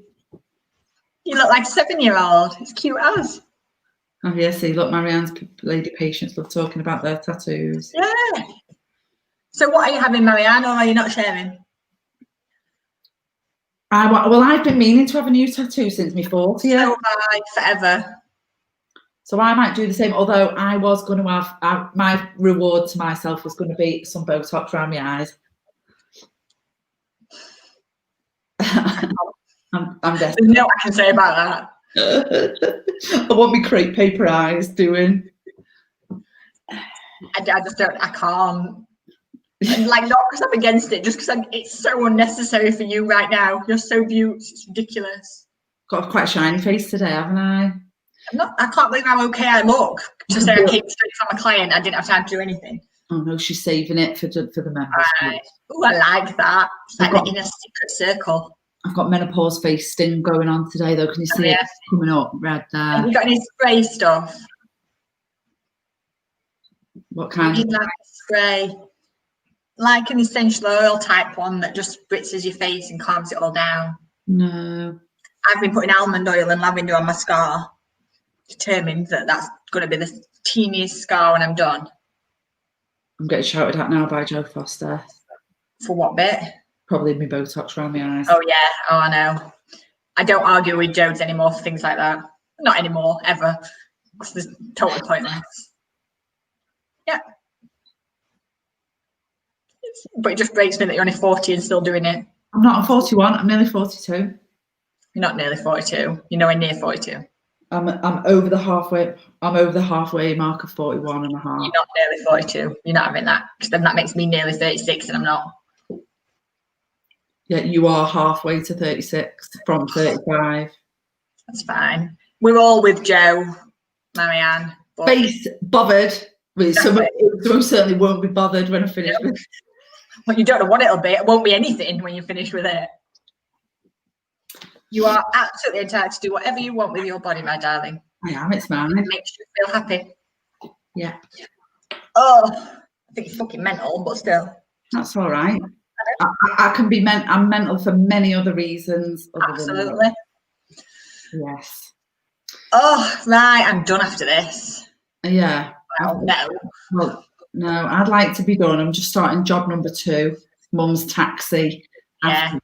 B: You look like a 7-year-old. It's cute as.
A: Oh, yeah, see, look, Marianne's lady patients love talking about their tattoos.
B: Yeah. So what are you having, Marianne, or are you not sharing?
A: Well, I've been meaning to have a new tattoo since my 40th.
B: So forever.
A: So I might do the same, although I was going to have, my reward to myself was going to be some Botox around my eyes. I'm desperate.
B: There's no I can say about
A: that. I want me crepe paper eyes doing.
B: I just don't, I can't. And like, not because I'm against it, just because it's so unnecessary for you right now. You're so beautiful, it's ridiculous.
A: Got quite a shiny face today, haven't I?
B: I can't believe how okay I look. To say I came straight from a client, I didn't have time to do anything.
A: Oh no, she's saving it for the members.
B: Right. Oh, I like that. It's like in a secret circle.
A: I've got menopause face sting going on today, though. Can you see it coming up red there?
B: Have you got any spray stuff?
A: What kind?
B: You need like a spray, like an essential oil type one that just spritzes your face and calms it all down.
A: No.
B: I've been putting almond oil and lavender on my scar, determined that that's going to be the teeniest scar when I'm done.
A: I'm getting shouted at now by Joe Foster.
B: For what bit?
A: Probably my Botox around my eyes.
B: Oh yeah, oh I know. I don't argue with Jodes anymore for things like that. Not anymore, ever. Because it's totally pointless. Yeah. But it just breaks me that you're only 40 and still doing it.
A: I'm not. I'm 41. I'm nearly 42.
B: You're not nearly 42. You're nowhere near 42.
A: I'm over the halfway. I'm over the halfway mark of 41 and a half.
B: You're not nearly 42. You're not having that. Because then that makes me nearly 36 and I'm not.
A: Yeah, you are halfway to 36 from 35.
B: That's fine. We're all with Joe, Marianne.
A: Face bothered. Someone certainly won't be bothered when I finish with it.
B: Well, you don't know what it'll be. It won't be anything when you finish with it. You are absolutely entitled to do whatever you want with your body, my darling.
A: I am. It's mine.
B: It makes you feel happy.
A: Yeah.
B: Oh, I think it's fucking mental, but still.
A: That's all right. I can be I'm mental for many other reasons.
B: Absolutely.
A: Yes.
B: Oh, right. I'm done after this.
A: Yeah.
B: Well, no.
A: Well, no, I'd like to be done. I'm just starting job number 2, Mum's taxi.
B: Yeah.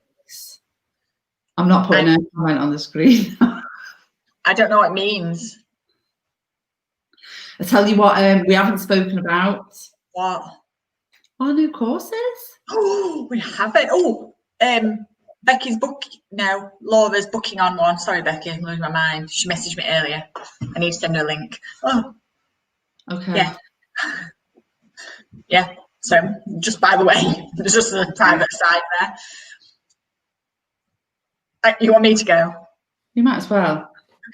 A: I'm not putting a comment on the screen.
B: I don't know what it means.
A: I tell you what, we haven't spoken about.
B: What?
A: Our new courses.
B: Oh, we haven't. Oh, Becky's Laura's booking on one. Sorry, Becky, I'm losing my mind. She messaged me earlier. I need to send her a link. Oh.
A: Okay.
B: Yeah. Yeah. So, just by the way, there's just a private side there. You want me to go?
A: You might as well.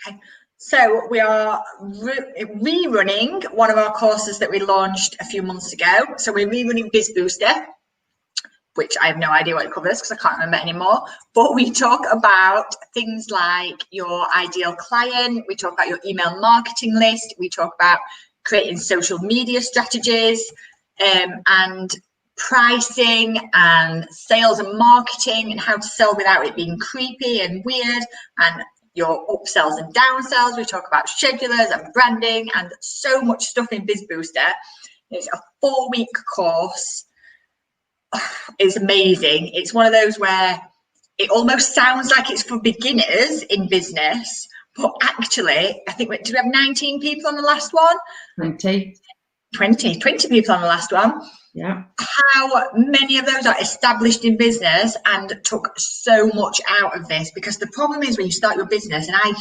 B: Okay. So we are rerunning one of our courses that we launched a few months ago. So we're rerunning Biz Booster, which I have no idea what it covers because I can't remember anymore. But we talk about things like your ideal client. We talk about your email marketing list. We talk about creating social media strategies and pricing and sales and marketing and how to sell without it being creepy and weird, and your upsells and downsells. We talk about schedulers and branding and so much stuff in Biz Booster. It's a 4-week course. It's amazing. It's one of those where it almost sounds like it's for beginners in business, but actually, I think, did we have 19 people on the last one? 20 people on the last one.
A: Yeah.
B: How many of those are established in business and took so much out of this? Because the problem is when you start your business, and I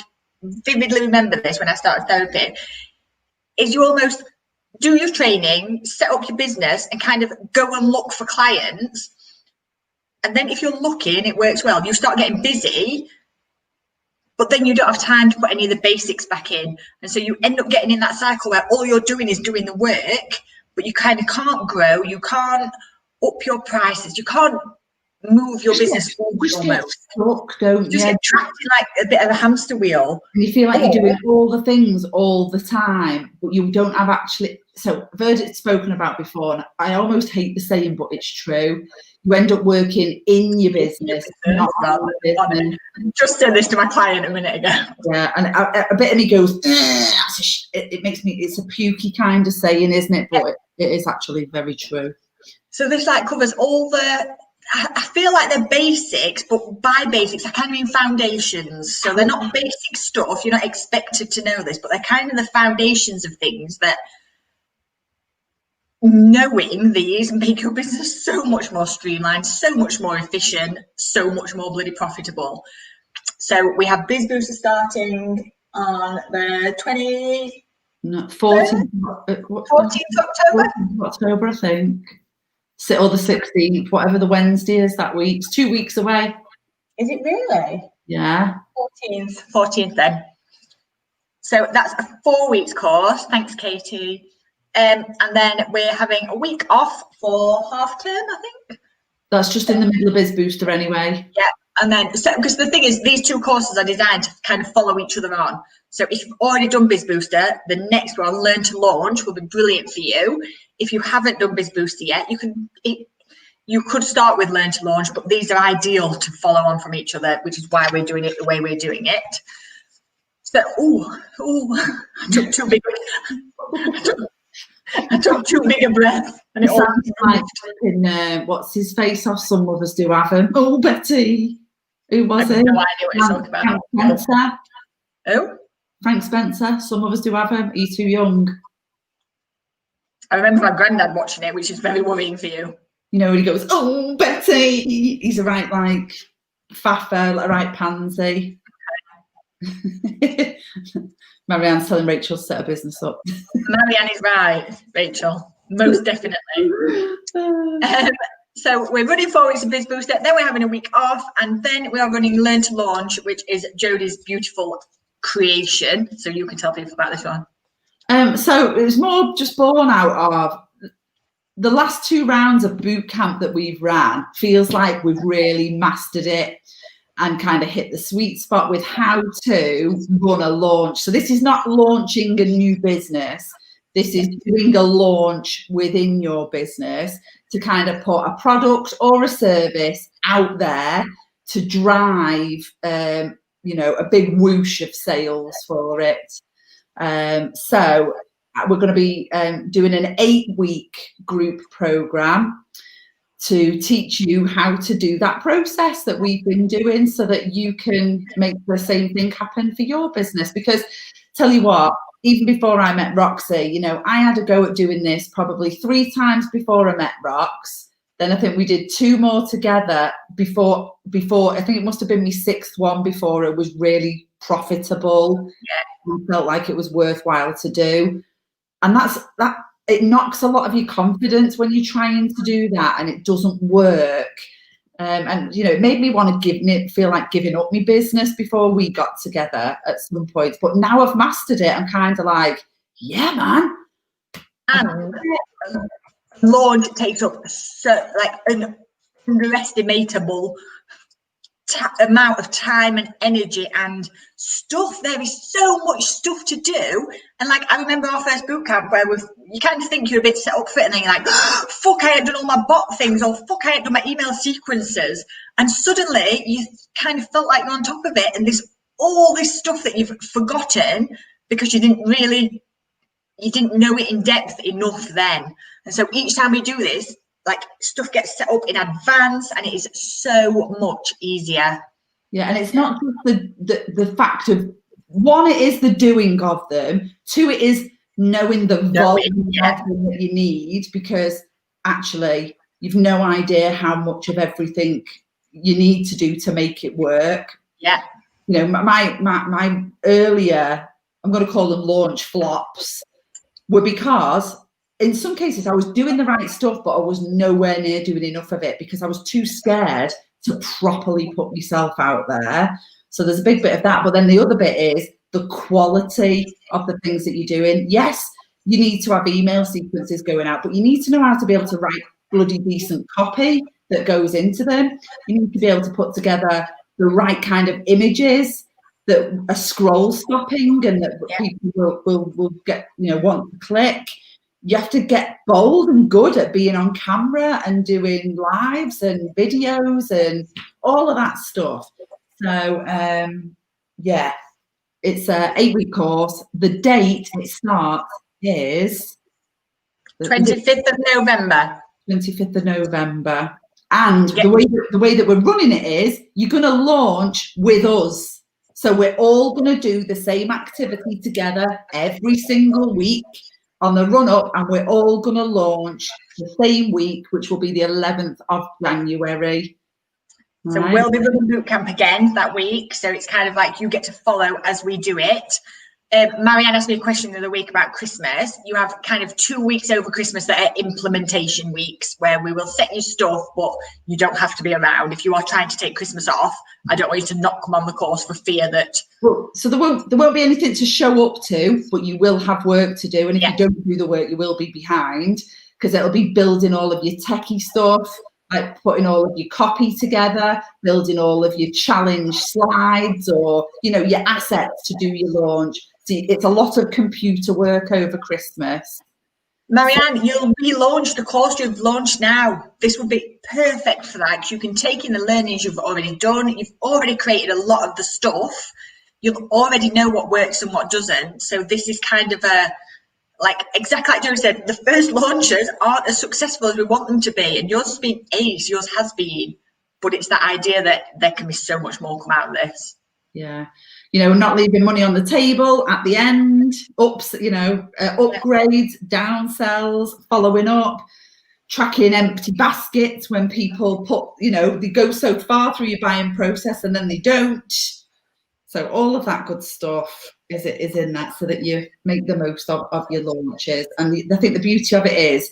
B: vividly remember this when I started therapy, is you almost do your training, set up your business and kind of go and look for clients. And then if you're lucky and it works well, you start getting busy, but then you don't have time to put any of the basics back in. And so you end up getting in that cycle where all you're doing is doing the work, but you kind of can't grow, you can't up your prices, you can't move your business forward almost.
A: Stuck, don't
B: you just get trapped in like a bit of a hamster wheel.
A: And you feel like you're doing all the things all the time, but you don't have actually. So I've heard it spoken about before, and I almost hate the saying, but it's true. You end up working in your business, not out of business.
B: Just said this to my client a minute ago.
A: Yeah, and a bit of me goes, it makes me, it's a pukey kind of saying, isn't it? But it is actually very true.
B: So this like covers all the, I feel like they're basics, but by basics, I kind of mean foundations. So they're not basic stuff. You're not expected to know this, but they're kind of the foundations of things that knowing these make your business so much more streamlined, so much more efficient, so much more bloody profitable. So we have Biz Booster starting on the 14th
A: October, I think. Or the 16th, whatever the Wednesday is that week. It's 2 weeks away.
B: Is it really?
A: Yeah.
B: 14th then. So that's a 4 weeks course. Thanks, Katie. And then we're having a week off for half term, I think.
A: That's just in the middle of Biz Booster anyway.
B: Yeah, And then, because the thing is, these two courses are designed to kind of follow each other on. So if you've already done Biz Booster, the next one, Learn to Launch, will be brilliant for you. If you haven't done Biz Booster yet, you could start with Learn to Launch, but these are ideal to follow on from each other, which is why we're doing it the way we're doing it. So, I took too big. I took too big a breath, and it all
A: like what's his face off? Some of us do have him. Oh, Betty, who was it?
B: No idea what you're talking about.
A: Frank Spencer.
B: Oh,
A: Frank Spencer. Some of us do have him. He's too young.
B: I remember my granddad watching it, which is very worrying for you.
A: You know, when he goes, "Oh, Betty," he's a right like faffer, a right pansy. Marianne's telling Rachel to set a business up.
B: Marianne is right, Rachel, most definitely. So we're running 4 weeks of Biz Booster, then we're having a week off, and then we are running Learn to Launch, which is Jodie's beautiful creation. So you can tell people about this one.
A: So it was more just born out of the last 2 rounds of boot camp that we've ran. Feels like we've really mastered it and kind of hit the sweet spot with how to run a launch. So this is not launching a new business. This is doing a launch within your business to kind of put a product or a service out there to drive, you know, a big whoosh of sales for it. So we're going to be doing an 8-week group program to teach you how to do that process that we've been doing so that you can make the same thing happen for your business. Because tell you what, even before I met Roxy, you know, I had a go at doing this probably 3 times before I met Rox. Then I think we did 2 more together before I think it must have been my 6th one before it was really profitable. Yeah. I felt like it was worthwhile to do. And that it knocks a lot of your confidence when you're trying to do that and it doesn't work. And, you know, it made me want to feel like giving up my business before we got together at some point. But now I've mastered it, I'm kind of like, yeah, man.
B: And launch takes up an underestimatable amount of time and energy and stuff. There is so much stuff to do. And like, I remember our first boot camp where you kind of think you're a bit set up for it, and then you're like, fuck, I hadn't done all my bot things, or fuck, I hadn't done my email sequences. And suddenly you kind of felt like you're on top of it, and there's all this stuff that you've forgotten because you didn't know it in depth enough then. And so each time we do this, like, stuff gets set up in advance and it is so much easier.
A: Yeah, and it's not just the fact of, 1, it is the doing of them. 2, it is knowing the volume of them that you need, because actually you've no idea how much of everything you need to do to make it work.
B: Yeah.
A: You know, my earlier, I'm going to call them launch flops, were because in some cases I was doing the right stuff, but I was nowhere near doing enough of it because I was too scared to properly put myself out there. So there's a big bit of that. But then the other bit is the quality of the things that you're doing. Yes, you need to have email sequences going out, but you need to know how to be able to write bloody decent copy that goes into them. You need to be able to put together the right kind of images that are scroll stopping and that people will get, you know, want to click. You have to get bold and good at being on camera and doing lives and videos and all of that stuff. So, yeah, it's an 8-week course. The date it starts is
B: 25th of November.
A: 25th of November. And the way that we're running it is you're going to launch with us. So we're all going to do the same activity together every single week on the run up, and we're all going to launch the same week, which will be the 11th of January.
B: So we'll be running boot camp again that week. So it's kind of like you get to follow as we do it. Marianne asked me a question the other week about Christmas. You have kind of 2 weeks over Christmas that are implementation weeks where we will set you stuff, but you don't have to be around. If you are trying to take Christmas off, I don't want you to not come on the course for fear that.
A: Well, so there won't be anything to show up to, but you will have work to do. And if you don't do the work, you will be behind, because it'll be building all of your techie stuff. like putting all of your copy together, building all of your challenge slides, or your assets to do your launch. See, it's a lot of computer work over Christmas.
B: Marianne, you'll relaunch the course you've launched now. This would be perfect for that, because you can take in the learnings you've already done. You've already created a lot of the stuff. You'll already know what works and what doesn't. So this is kind of exactly like Joe said, the first launches aren't as successful as we want them to be. And yours has been ace, yours has been. But it's that idea that there can be so much more come out of this.
A: Yeah. Not leaving money on the table at the end, upgrades, downsells, following up, tracking empty baskets when people they go so far through your buying process and then they don't. So all of that good stuff is in that, so that you make the most of your launches. And I think the beauty of it is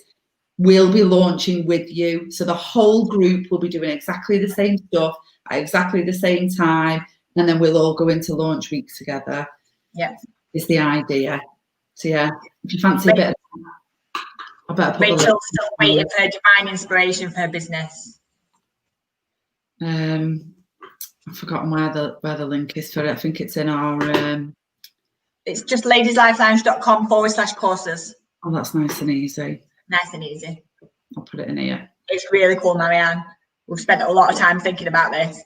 A: we'll be launching with you. So the whole group will be doing exactly the same stuff at exactly the same time. And then we'll all go into launch week together.
B: Yeah.
A: Is the idea. So yeah, if you fancy a bit I better put
B: Rachel's still waiting for her divine inspiration for her business.
A: I've forgotten where the link is for it. I think it's in our
B: it's just ladieslifelounge.com/courses.
A: Oh, that's nice and easy.
B: Nice and easy.
A: I'll put it in here.
B: It's really cool, Marianne. We've spent a lot of time thinking about this.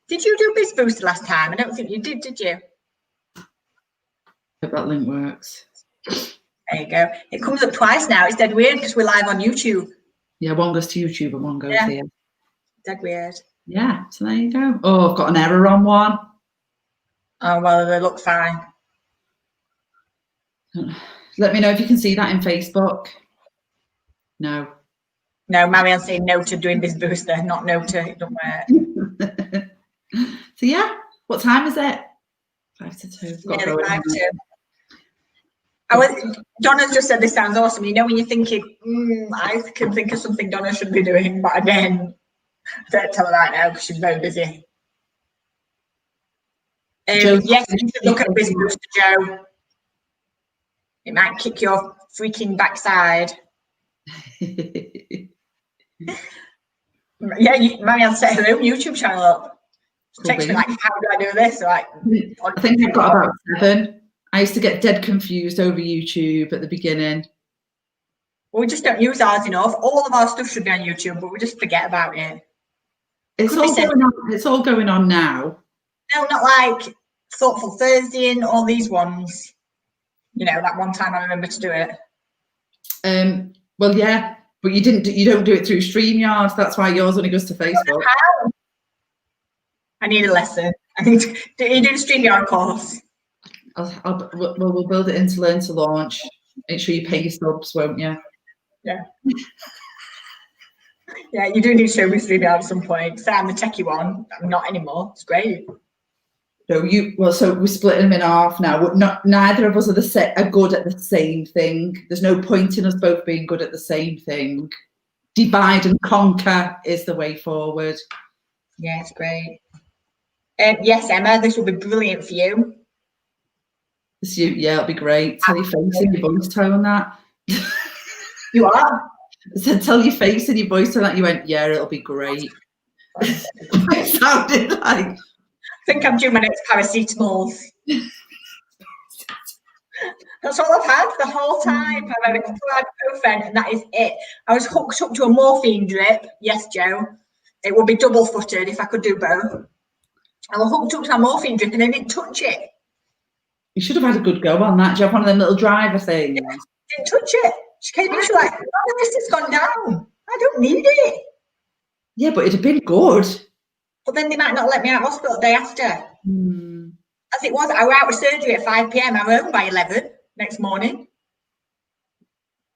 B: Did you do Biz Booster last time? I don't think you did you?
A: I hope that link works.
B: There you go. It comes up twice now. It's dead weird because we're live on YouTube.
A: Yeah, one goes to YouTube and one goes here.
B: Dead weird.
A: Yeah, so there you go. Oh, I've got an error on one.
B: Oh, well, they look fine.
A: Let me know if you can see that in Facebook. No.
B: No, Marianne's saying no to doing Biz Booster, not no to it don't work.
A: So yeah, what time is it? 5 to 2.
B: Yeah, 5 to 2. Donna's just said this sounds awesome. When you're thinking, I can think of something Donna should be doing, but again, I don't tell her right now because she's very busy. Yes, you should look at Biz Booster, Joe. It might kick your freaking backside. Yeah, Marianne set her own YouTube channel up. She texts me like, how do I do this? I
A: think I've got about 7. I used to get dead confused over YouTube at the beginning.
B: Well, we just don't use ours enough. All of our stuff should be on YouTube, but we just forget about it.
A: It's all going on now.
B: No, not like Thoughtful Thursday and all these ones. That one time I remember to do it.
A: Well, yeah, but you don't do it through StreamYard. That's why yours only goes to Facebook.
B: How? I need a lesson. Do you do the StreamYard course?
A: We'll build it into Learn to Launch. Make sure you pay your subs, won't you?
B: Yeah. Yeah, you do need to show me StreamYard at some point. So I'm the techie one. I'm not anymore. It's great.
A: So we're splitting them in half now. Neither of us are good at the same thing. There's no point in us both being good at the same thing. Divide and conquer is the way forward.
B: Yeah, it's great. Yes, Emma, this will be brilliant for you.
A: Yeah, it'll be great. Tell your face and your voice tone that.
B: You are?
A: I said, tell your face and your voice tone that. You went, yeah, it'll be great. It sounded like.
B: I think I'm due my next paracetamols. That's all I've had the whole time. I've had a couple of ibuprofen and that is it. I was hooked up to a morphine drip. Yes, Joe. It would be double-footed if I could do both. I was hooked up to a morphine drip and I didn't touch it.
A: You should have had a good go on that. Do you have one of them little driver things?
B: Yeah, didn't touch it. She came in, she was like, oh, this has gone down. I don't need it.
A: Yeah, but it'd have been good.
B: But then they might not let me out of hospital the day after. As it was, I was out of surgery at 5 p.m. I was home by 11 next morning.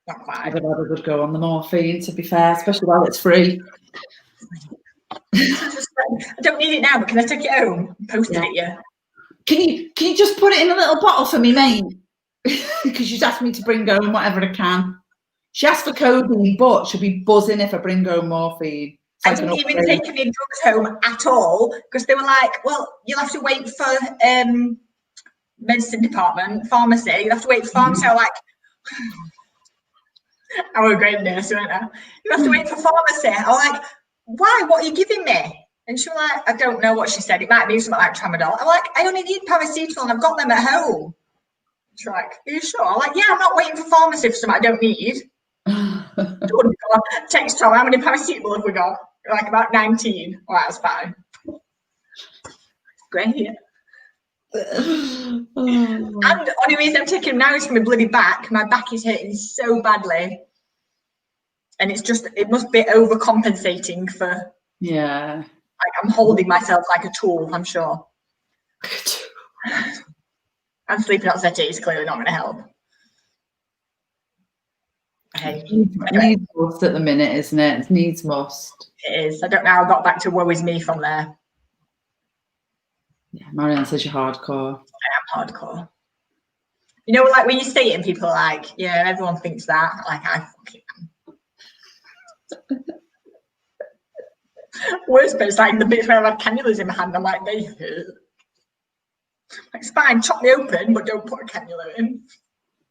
B: Not quite.
A: I've had a good go on the morphine, to be fair, especially while it's free.
B: I don't need it now, but can I take it home and post it at you?
A: Can you just put it in a little bottle for me, mate? Because she's asked me to bring home whatever I can. She asked for codeine, but she'll be buzzing if I bring home morphine. So
B: I didn't even take any drugs home at all because they were like, well, you'll have to wait for medicine department, pharmacy. You'll have to wait for pharmacy. I'm like, I was a great nurse, weren't I? You have to wait for pharmacy. I'm like, why? What are you giving me? And she was like, I don't know what she said. It might be something like tramadol. I'm like, I only need paracetamol and I've got them at home. She's like, are you sure? I'm like, yeah, I'm not waiting for pharmacy for something I don't need. Text Tom, how many paracetamol have we got? Like about 19. Well, that's fine. Great. And the only reason I'm taking them now is for my bloody back. My back is hurting so badly. And it's just, it must be overcompensating for.
A: Yeah.
B: Like I'm holding myself like a tool, I'm sure. And sleeping on settee is clearly not going to help. Hey,
A: needs must at the minute, isn't it? It needs must.
B: It is. I don't know how I got back to woe is me from there.
A: Yeah, Marianne says you're hardcore.
B: I am hardcore. You know, like when you say it and people are like, yeah, everyone thinks that. Like, I fucking am. Worst bit's like the bits where I've had cannulas in my hand. I'm like, they hurt. It's fine, chop me open, but don't put a cannula in.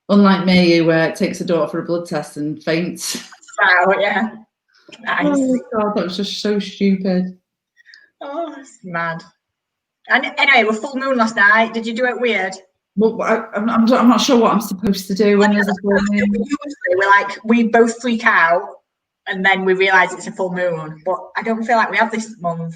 A: Unlike me, who takes a daughter for a blood test and faints.
B: Wow, yeah. Nice.
A: Oh my God, that was just so stupid.
B: Oh, it's mad. And anyway, we're full moon last night. Did you do it weird?
A: Well, I'm not sure what I'm supposed to do when there's a full moon.
B: Usually, we both freak out, and then we realise it's a full moon. But I don't feel like we have this month.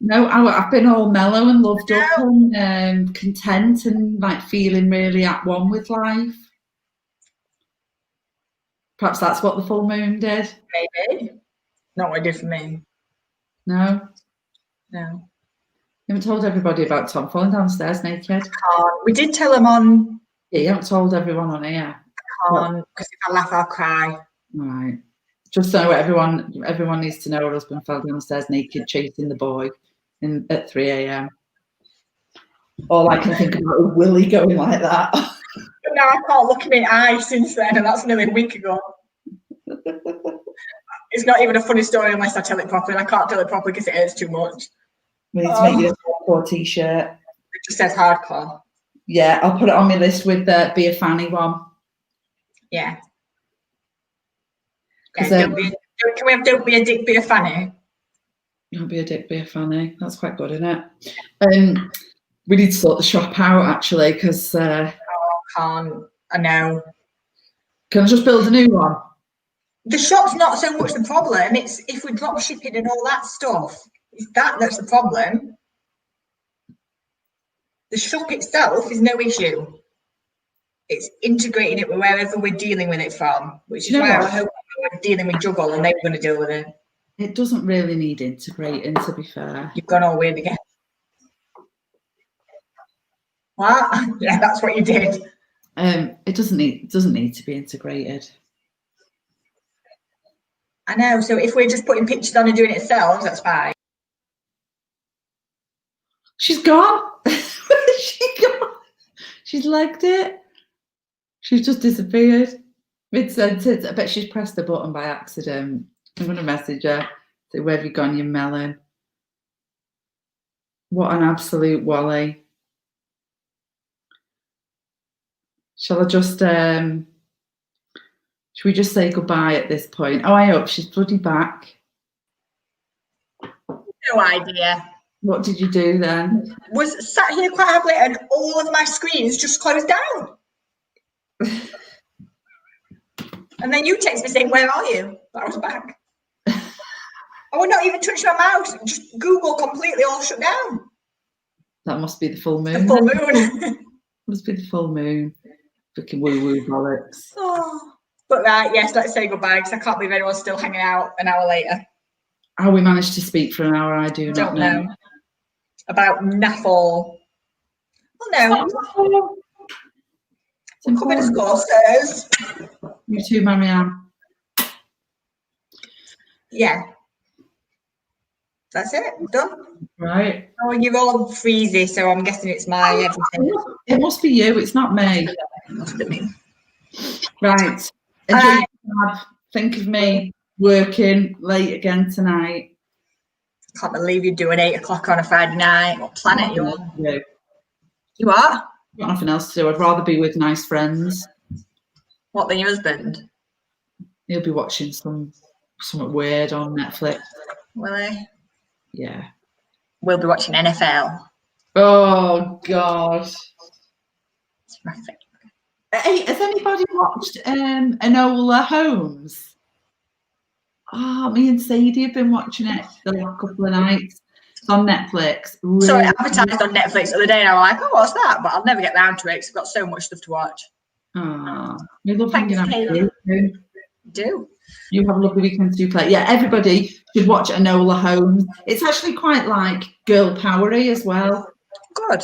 A: No, I've been all mellow and loved up and content and like feeling really at one with life. Perhaps that's what the full moon did.
B: Maybe. Not what it did for me.
A: No.
B: No.
A: You haven't told everybody about Tom falling downstairs naked.
B: We did tell them on.
A: Yeah, you haven't told everyone on here.
B: I can't, because if I laugh, I'll cry.
A: Right. Just so everyone needs to know her husband fell downstairs naked chasing the boy at 3 a.m. All I can think about is Willie going like that.
B: Now I can't look him in the eye since then, and that's nearly a week ago. It's not even a funny story unless I tell it properly, and I can't tell it properly because it hurts too much.
A: We need to make you a hardcore t-shirt.
B: It just says hardcore.
A: Yeah, I'll put it on my list with the Be a Fanny one.
B: Yeah. Don't be a dick, be a fanny.
A: Don't be a dick, be a fanny. That's quite good, isn't it? We need to sort the shop out actually, because
B: I can't. I know.
A: Can I just build a new one?
B: The shop's not so much the problem. It's if we're drop shipping and all that stuff. It's that's the problem. The shop itself is no issue. It's integrating it with wherever we're dealing with it from, which is why I hope we're dealing with Juggle and they were going to deal with it.
A: It doesn't really need integrating, to be fair.
B: You've gone all weird again. What? Yeah, that's what you did.
A: It doesn't need to be integrated.
B: I know. So if we're just putting pictures on and doing it ourselves, that's fine.
A: She's gone. Where's she gone? She's legged it. She's just disappeared mid-sentence. I bet she's pressed the button by accident. I'm going to message her. Say, where have you gone, you melon? What an absolute wally. Shall I just, should we just say goodbye at this point? Oh, I hope she's bloody back.
B: No idea.
A: What did you do then?
B: Was sat here quite happily and all of my screens just closed down. And then you text me saying, where are you? But I was back. I would not even touch my mouse. Just Google completely all shut down.
A: That must be the full moon.
B: The full moon.
A: Must be the full moon. Freaking woo-woo bollocks.
B: Oh. But right, yes, let's say goodbye because I can't believe anyone's still hanging out an hour later.
A: How we managed to speak for an hour, I do not know.
B: About naffle. Well, no. We'll cover the courses.
A: You too, Marianne.
B: Yeah. That's it. Done.
A: Right.
B: Oh, you're all freezy, so I'm guessing it's my everything.
A: It must be you. It's not me.
B: It must be me.
A: Right. Enjoy your think of me working late again tonight.
B: Can't believe you're doing 8 o'clock on a Friday night. What planet you on? You are?
A: Got nothing else to do. I'd rather be with nice friends.
B: What, than your husband?
A: He'll be watching something weird on Netflix.
B: Will he?
A: Yeah.
B: We'll be watching NFL.
A: Oh God.
B: It's my favourite.
A: Hey, has anybody watched Enola Holmes? Oh, me and Sadie have been watching it the last couple of nights. It's on Netflix.
B: So
A: Really,
B: it advertised on Netflix the other day, and I was like, "Oh, what's that?" But I'll never get round to it because I've got so much stuff to watch.
A: we love hanging out with you.
B: Do.
A: You have a lovely weekend to play. Yeah, everybody should watch Enola Holmes. It's actually quite like girl powery as well.
B: Good.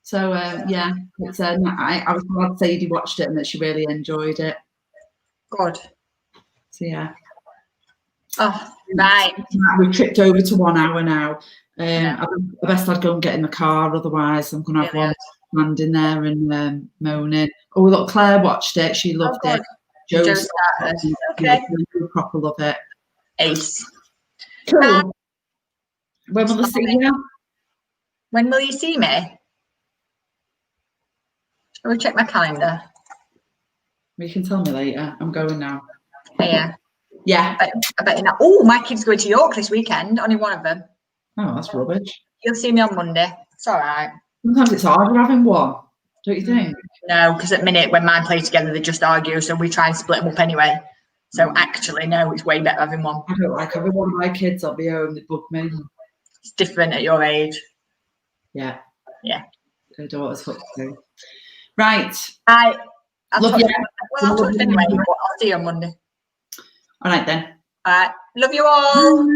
A: So yeah, it's I was glad Sadie watched it and that she really enjoyed it.
B: Good.
A: So yeah.
B: Oh, right.
A: We've tripped over to 1 hour now. I best I'd go and get in the car, otherwise I'm going to have one standing there and moaning. Oh, look, Claire watched it. She loved it.
B: Jodes started. Okay.
A: Proper love it.
B: Ace.
A: Cool. When will I see you?
B: When will you see me? Shall we check my calendar?
A: You can tell me later. I'm going now.
B: Yeah.
A: Yeah.
B: I bet you know. Oh, my kid's going to York this weekend. Only one of them.
A: Oh, that's rubbish.
B: You'll see me on Monday. It's all right.
A: Sometimes it's harder having one, don't you think?
B: No, because at the minute when mine play together, they just argue, so we try and split them up anyway. So actually, no, it's way better having one.
A: I don't like having one of my kids on my own. They bug me.
B: It's different at your age.
A: Yeah.
B: Yeah.
A: Her daughter's hooked too. Right.
B: I'll
A: love you.
B: Well, I'll talk to you anyway, but I'll see you on Monday.
A: All right then.
B: All right. Love you all.